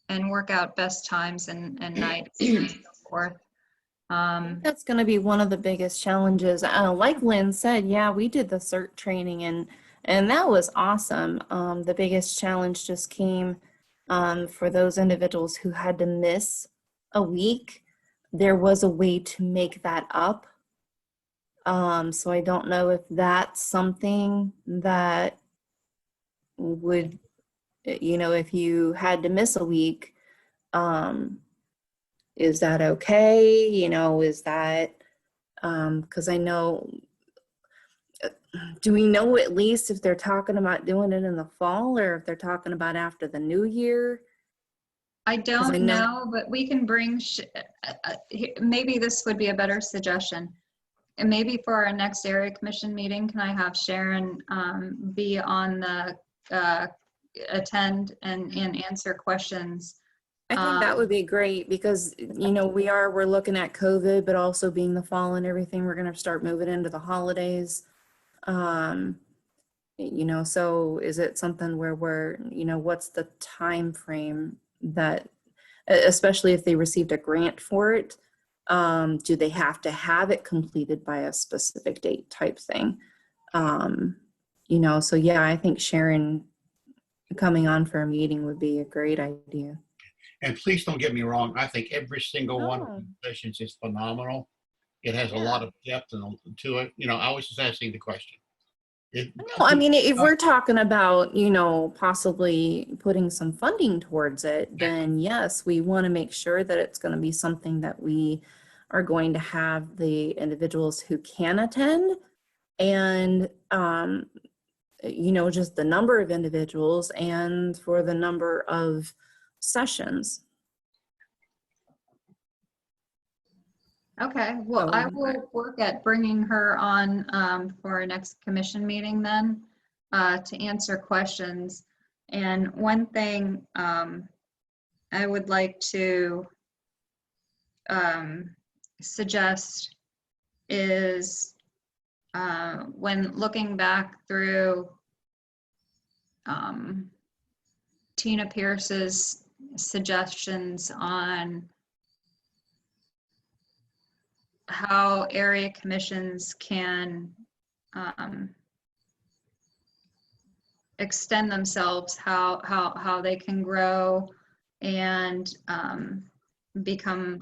and work out best times and nights and so forth. That's going to be one of the biggest challenges. Like Lynn said, yeah, we did the CERT training and that was awesome. The biggest challenge just came for those individuals who had to miss a week. There was a way to make that up So I don't know if that's something that would, if you had to miss a week, is that okay? Is that, because I know, do we know at least if they're talking about doing it in the fall or if they're talking about after the new year? I don't know, but we can bring, maybe this would be a better suggestion. And maybe for our next area commission meeting, can I have Sharon be on the attend and answer questions? I think that would be great because, we're looking at COVID, but also being the fall and everything, we're going to start moving into the holidays. So is it something where we're, what's the time frame that, especially if they received a grant for it, do they have to have it completed by a specific date type thing? So yeah, I think Sharon coming on for a meeting would be a great idea. And please don't get me wrong. I think every single one of the sessions is phenomenal. It has a lot of depth to it. I was just asking the question. No, I mean, if we're talking about, possibly putting some funding towards it, then yes, we want to make sure that it's going to be something that we are going to have the individuals who can attend and, just the number of individuals and for the number of sessions. Okay, well, I will work at bringing her on for our next commission meeting then to answer questions. And one thing I would like to suggest is when looking back through Tina Pierce's suggestions on how area commissions can extend themselves, how they can grow and become,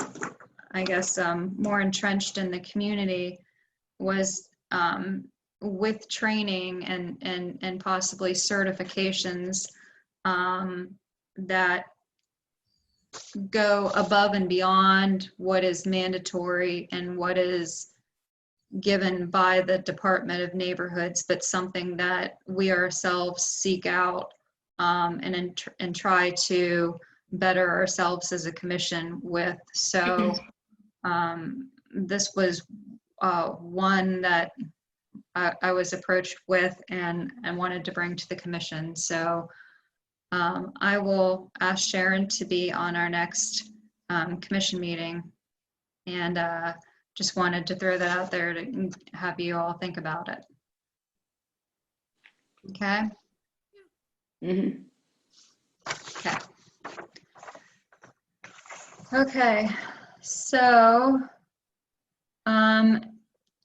I guess, more entrenched in the community, was with training and possibly certifications that go above and beyond what is mandatory and what is given by the Department of Neighborhoods, but something that we ourselves seek out and try to better ourselves as a commission with. So this was one that I was approached with and wanted to bring to the commission. So I will ask Sharon to be on our next commission meeting, and just wanted to throw that out there to have you all think about it. Okay? Mm-hmm. Okay. Okay, so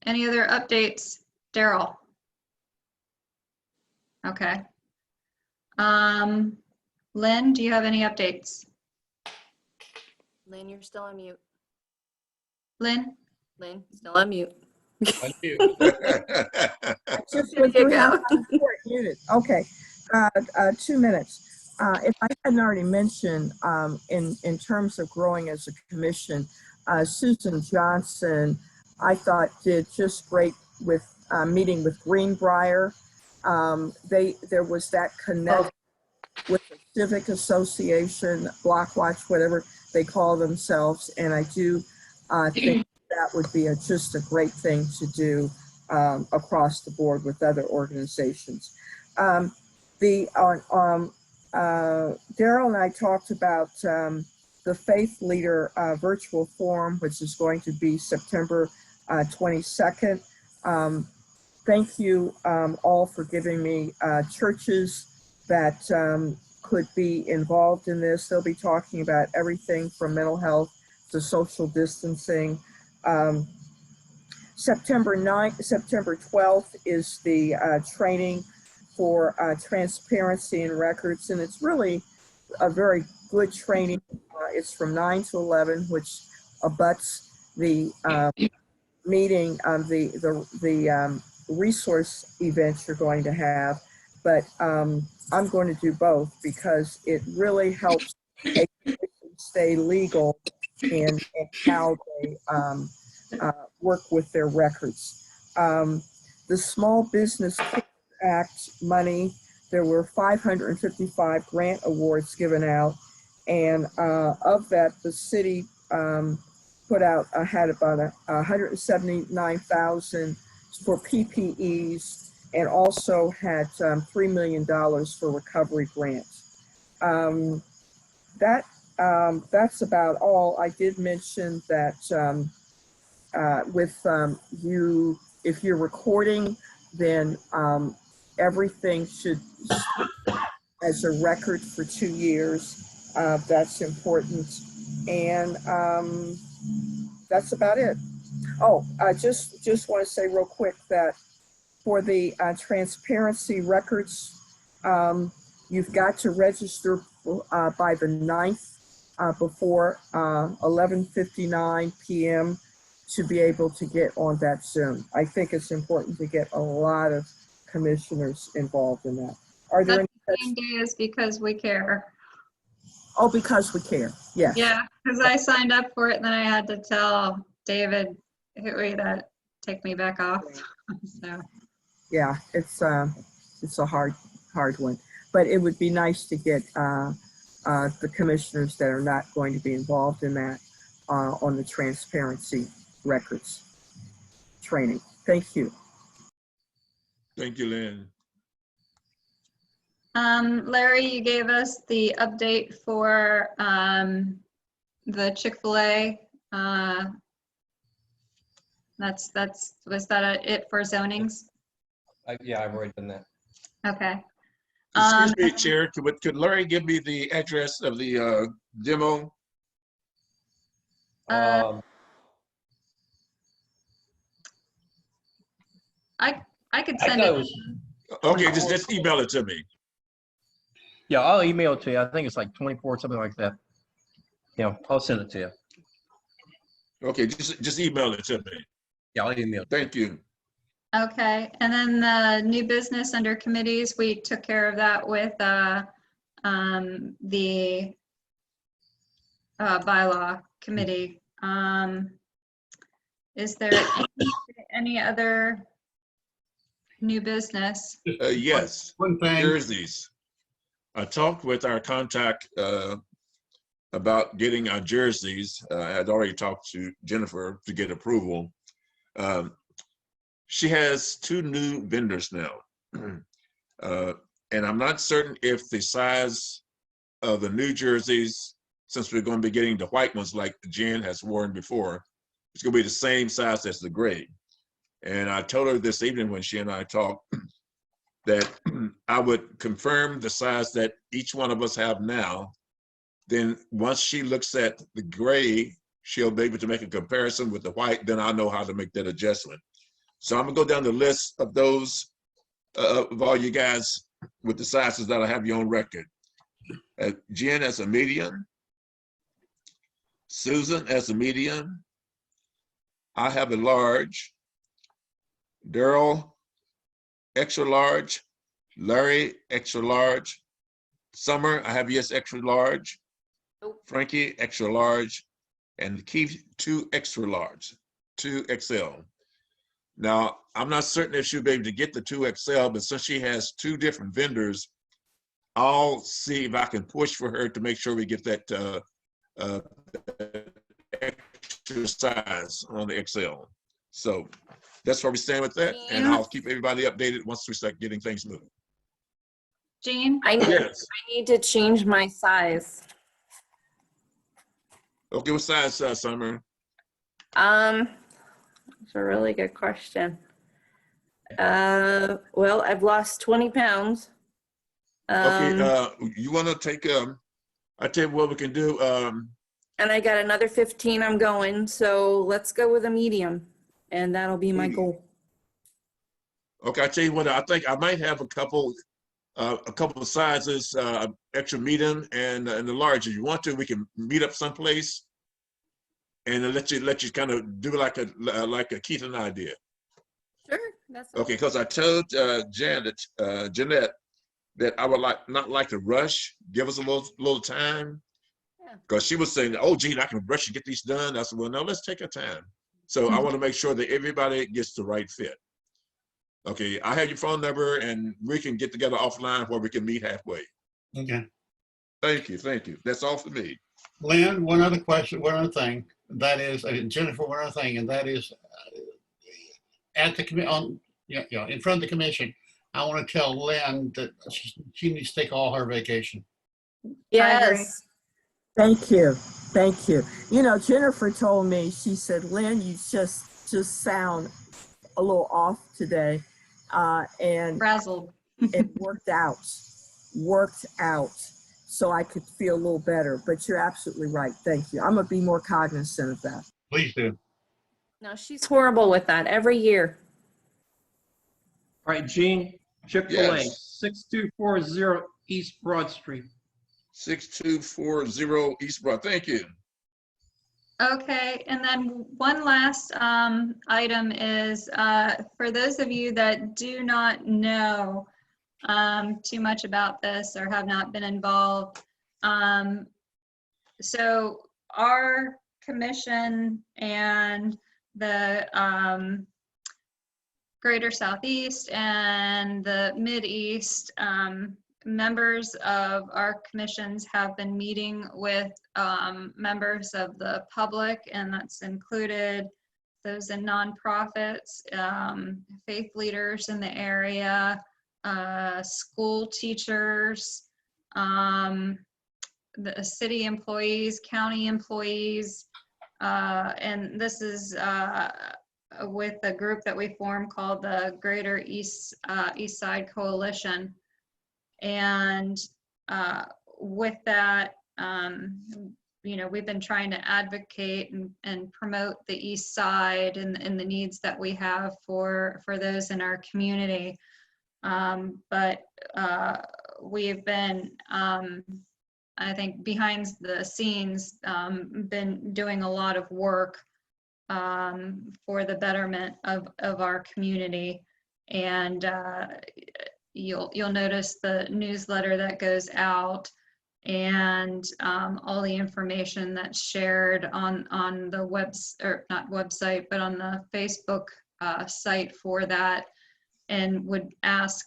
any other updates, Daryl? Okay. Lynn, do you have any updates? Lynn, you're still on mute. Lynn, still on mute. I just went through how unit. Okay, 2 minutes. If I hadn't already mentioned, in terms of growing as a commission, Susan Johnson, I thought did just great with meeting with Greenbrier. There was that connect with the Civic Association, Block Watch, whatever they call themselves, and I do think that would be just a great thing to do across the board with other organizations. Daryl and I talked about the Faith Leader virtual forum, which is going to be September 22nd. Thank you all for giving me churches that could be involved in this. They'll be talking about everything from mental health to social distancing. September 12th is the training for transparency in records, and it's really a very good training. It's from 9 to 11, which abuts the meeting, the resource events you're going to have, but I'm going to do both because it really helps a commission stay legal in how they work with their records. The Small Business Act money, there were 555 grant awards given out, and of that, the city had about 179,000 for PPEs, and also had $3 million for recovery grants. That's about all. I did mention that if you're recording, then everything should as a record for 2 years. That's important, and that's about it. Oh, I just want to say real quick that for the transparency records, you've got to register by the 9th before 11:59 p.m. to be able to get on that Zoom. I think it's important to get a lot of commissioners involved in that. Are there any Same day is because we care. Oh, because we care. Yes. Yeah, because I signed up for it and then I had to tell David Huey to take me back off. So. Yeah, it's a hard one, but it would be nice to get the commissioners that are not going to be involved in that on the transparency records training. Thank you. Thank you, Lynn. Larry, you gave us the update for the Chick-fil-A. Was that it for zonings? Yeah, I've already done that. Okay. Excuse me, Chair, could Larry give me the address of the demo? I could send it. Okay, just email it to me. Yeah, I'll email it to you. I think it's like 24, something like that. Yeah, I'll send it to you. Okay, just email it to me. Yeah, I'll email it. Thank you. Okay, and then the new business under committees, we took care of that with the bylaw committee. Is there any other new business? Yes, One thing. jerseys. I talked with our contact about getting our jerseys. I had already talked to Jennifer to get approval. She has 2 new vendors now. And I'm not certain if the size of the new jerseys, since we're going to be getting the white ones like Jen has worn before, it's going to be the same size as the gray. And I told her this evening when she and I talked that I would confirm the size that each one of us have now. Then once she looks at the gray, she'll be able to make a comparison with the white. Then I'll know how to make that adjustment. So I'm gonna go down the list of those, of all you guys with the sizes that I have you on record. Jen as a medium, Susan as a medium, I have a large, Daryl extra large, Larry extra large, Summer I have yes extra large, Frankie extra large, and Keith 2 extra large, 2 XL. Now, I'm not certain if she'll be able to get the 2 XL, but since she has 2 different vendors, I'll see if I can push for her to make sure we get that extra size on the XL. So that's where we stand with that, and I'll keep everybody updated once we start getting things moving. Jean? Yes. I need to change my size. Okay, what size, Summer? It's a really good question. Well, I've lost 20 pounds. Okay, you want to take, I tell you what we can do. And I got another 15 I'm going, so let's go with a medium, and that'll be my goal. Okay, I tell you what, I think I might have a couple of sizes, extra medium and the large. If you want to, we can meet up someplace and then let you kind of do like a Keith and I did. Sure, that's Okay, because I told Jeanette that I would not like to rush. Give us a little time. Yeah. Because she was saying, "Oh, Gene, I can rush and get these done." I said, "Well, no, let's take our time." So I want to make sure that everybody gets the right fit. Okay, I have your phone number, and we can get together offline where we can meet halfway. Okay. Thank you, thank you. That's all for me. Lynn, one other question, one other thing. That is, Jennifer, one other thing, and that is, at the in front of the commission, I want to tell Lynn that she needs to take all her vacation. Yes. Thank you. Thank you. You know, Jennifer told me, she said, Lynn, you just sound a little off today. And Frazzled. it worked out. So I could feel a little better. But you're absolutely right. Thank you. I'm going to be more cognizant of that. Please do. No, she's horrible with that every year. All right, Gene, Chick-fil-A, Yes. 6240 East Broad Street. 6240 East Broad. Thank you. Okay, and then one last item is for those of you that do not know too much about this or have not been involved. So our commission and the Greater Southeast and the Mid-East members of our commissions have been meeting with members of the public, and that's included those in nonprofits, faith leaders in the area, school teachers, the city employees, county employees, and this is with a group that we formed called the Greater East Side Coalition. And with that, you know, we've been trying to advocate and promote the East Side and the needs that we have for those in our community. But we've been, I think, behind the scenes, been doing a lot of work for the betterment of our community. And you'll notice the newsletter that goes out and all the information that's shared on the not website, but on the Facebook site for that, and would ask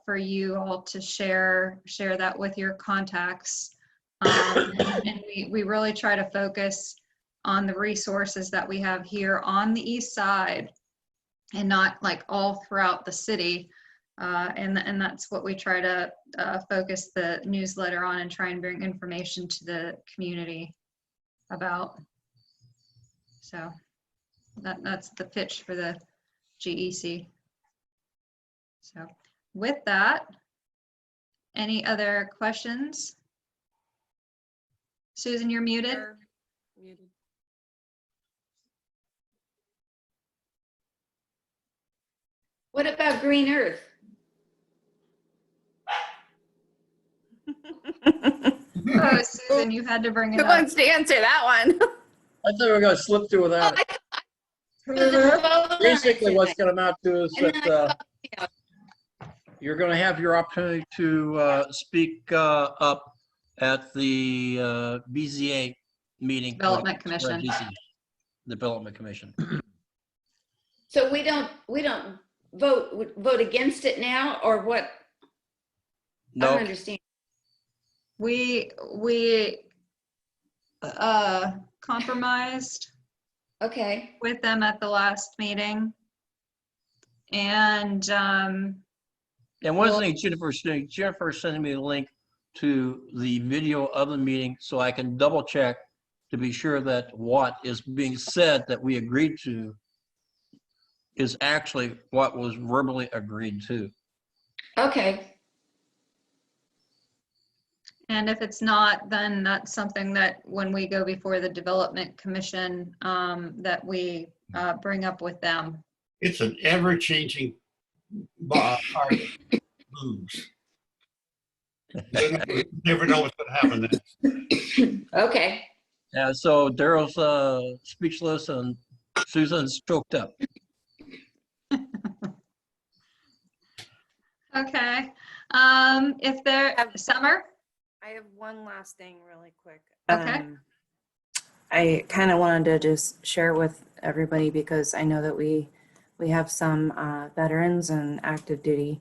for you all to share that with your contacts. And we really try to focus on the resources that we have here on the East Side and not like all throughout the city. And that's what we try to focus the newsletter on and try and bring information to the community about. So that's the pitch for the GEC. So with that, any other questions? Susan, you're muted. Muted. What about Green Earth? Oh, Susan, you had to bring it Who up. wants to answer that one? I thought we were going to slip through without it. Basically, what's going to amount to is that you're going to have your opportunity to speak up at the BZA meeting. Development Commission. Development Commission. So we don't vote against it now, or what? No. I don't understand. We compromised Okay. with them at the last meeting. And And one thing Jennifer's doing, Jennifer sending me a link to the video of the meeting so I can double check to be sure that what is being said that we agreed to is actually what was verbally agreed to. Okay. and if it's not, then that's something that when we go before the Development Commission, that we bring up with them. It's an ever-changing part of moves. You never know what's going to happen next. Okay. Yeah, so Daryl's speechless and Susan's choked up. Okay. If there, Summer? I have one last thing really quick. Okay. I kind of wanted to just share with everybody because I know that we have some veterans and active duty,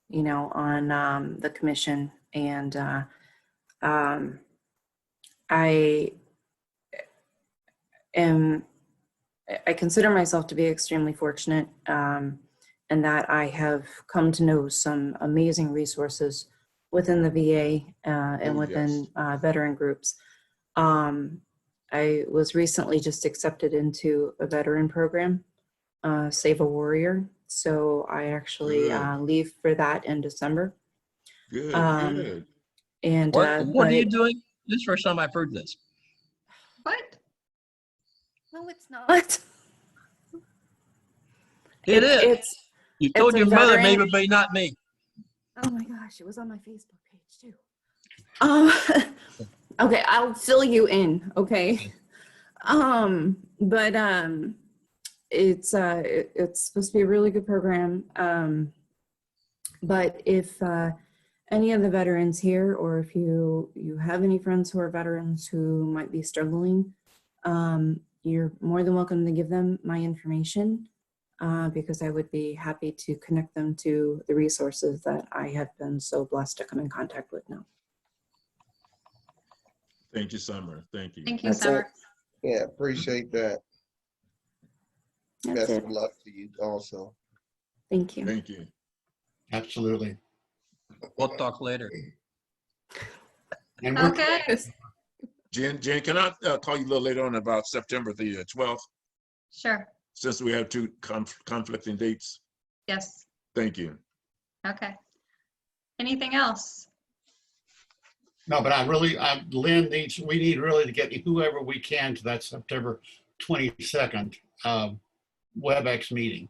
you know, on the commission, and I consider myself to be extremely fortunate, in that I have come to know some amazing resources within the VA and within veteran groups. I was recently just accepted into a veteran program, Save a Warrior. So I actually leave for that in December. Good, good. And what are you doing? This is the first time I've heard this. What? No, it's not. It is. You told it's your a mother, veteran- maybe, but not me. Oh my gosh, it was on my Facebook page too. Okay, I'll fill you in. Okay. It's supposed to be a really good program. But if any of the veterans here, or if you have any friends who are veterans who might be struggling, you're more than welcome to give them my information, because I would be happy to connect them to the resources that I have been so blessed to come in contact with now. Thank you, Summer. Thank you. Thank you, That's Summer. it. Yeah, appreciate that. That's Best it. of luck to you also. Thank you. Thank you. Absolutely. We'll talk later. And we're Okay. Jen, can I call you a little later on about September the 12th, Sure. since we have two conflicting dates? Yes. Thank you. Okay. Anything else? No, but Lynn we need really to get whoever we can to that September 22nd WebEx meeting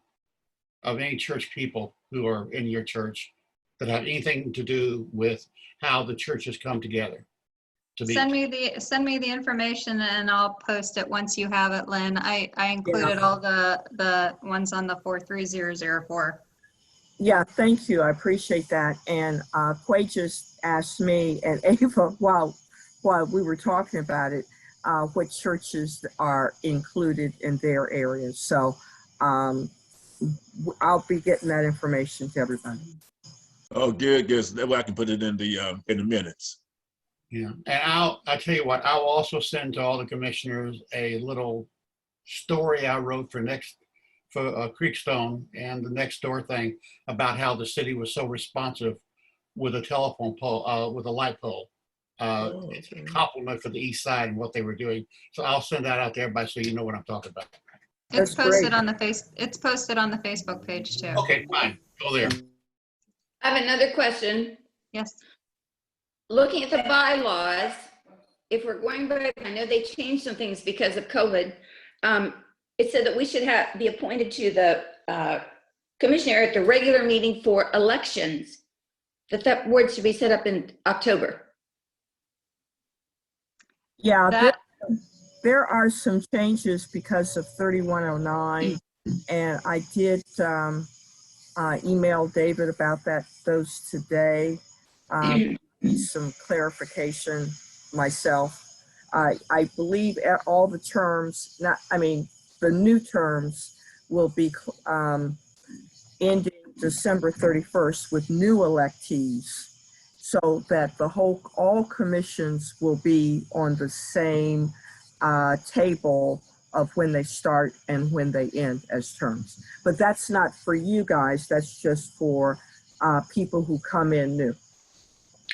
of any church people who are in your church that have anything to do with how the churches come together. Send me the information and I'll post it once you have it, Lynn. I included all the ones on the 43004. Yeah, thank you. I appreciate that. And Quay just asked me and Ava while we were talking about it, what churches are included in their areas. So I'll be getting that information to everybody. Oh, good, good. So that way I can put it in the minutes. Yeah, and I'll tell you what, I'll also send to all the commissioners a little story I wrote for Creekstone and the next door thing about how the city was so responsive with a telephone pole, with a light pole. It's a compliment for the east side and what they were doing. So I'll send that out to everybody so you know what I'm talking about. It's posted on the Facebook page too. Okay, fine. Go there. I have another question. Yes. Looking at the bylaws, if we're going by, I know they changed some things because of COVID. It said that we should be appointed to the commissioner at the regular meeting for elections, that board should be set up in October. Yeah, there are some changes because of 3109, and I did email David about those today. Need some clarification myself. I believe all the terms, the new terms will be ending December 31st with new electees, so that all commissions will be on the same table of when they start and when they end as terms. But that's not for you guys, that's just for people who come in new.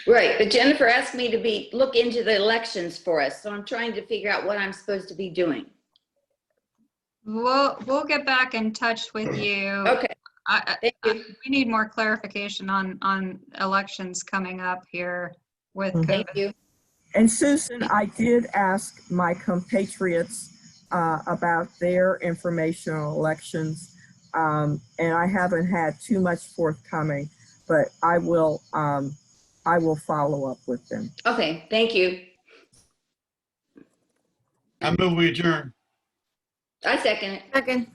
Right, but Jennifer asked me to look into the elections for us, so I'm trying to figure out what I'm supposed to be doing. We'll get back in touch with you. Okay. Thank you. We need more clarification on elections coming up here with COVID. Thank you. And Susan, I did ask my compatriots about their information on elections, and I haven't had too much forthcoming, but I will follow up with them. Okay, thank you. I move we adjourn. I second it. Second.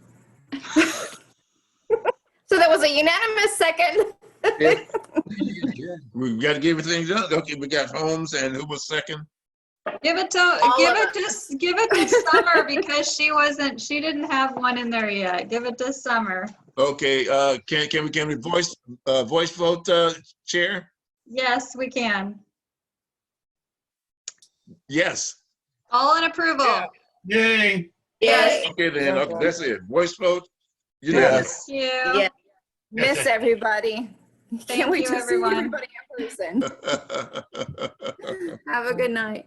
So that was a unanimous second. We got to give everything done. Okay, we got Holmes, and who was second? Give it to Summer because she didn't have one in there yet. Give it to Summer. Okay, can we voice vote, Chair? Yes, we can. Yes. All in approval. Yay. Yes. Okay, then, okay, that's it. Voice vote. Thank you. Yeah. Miss everybody. Thank Can't wait you, to everyone. see everybody in person. Have a good night.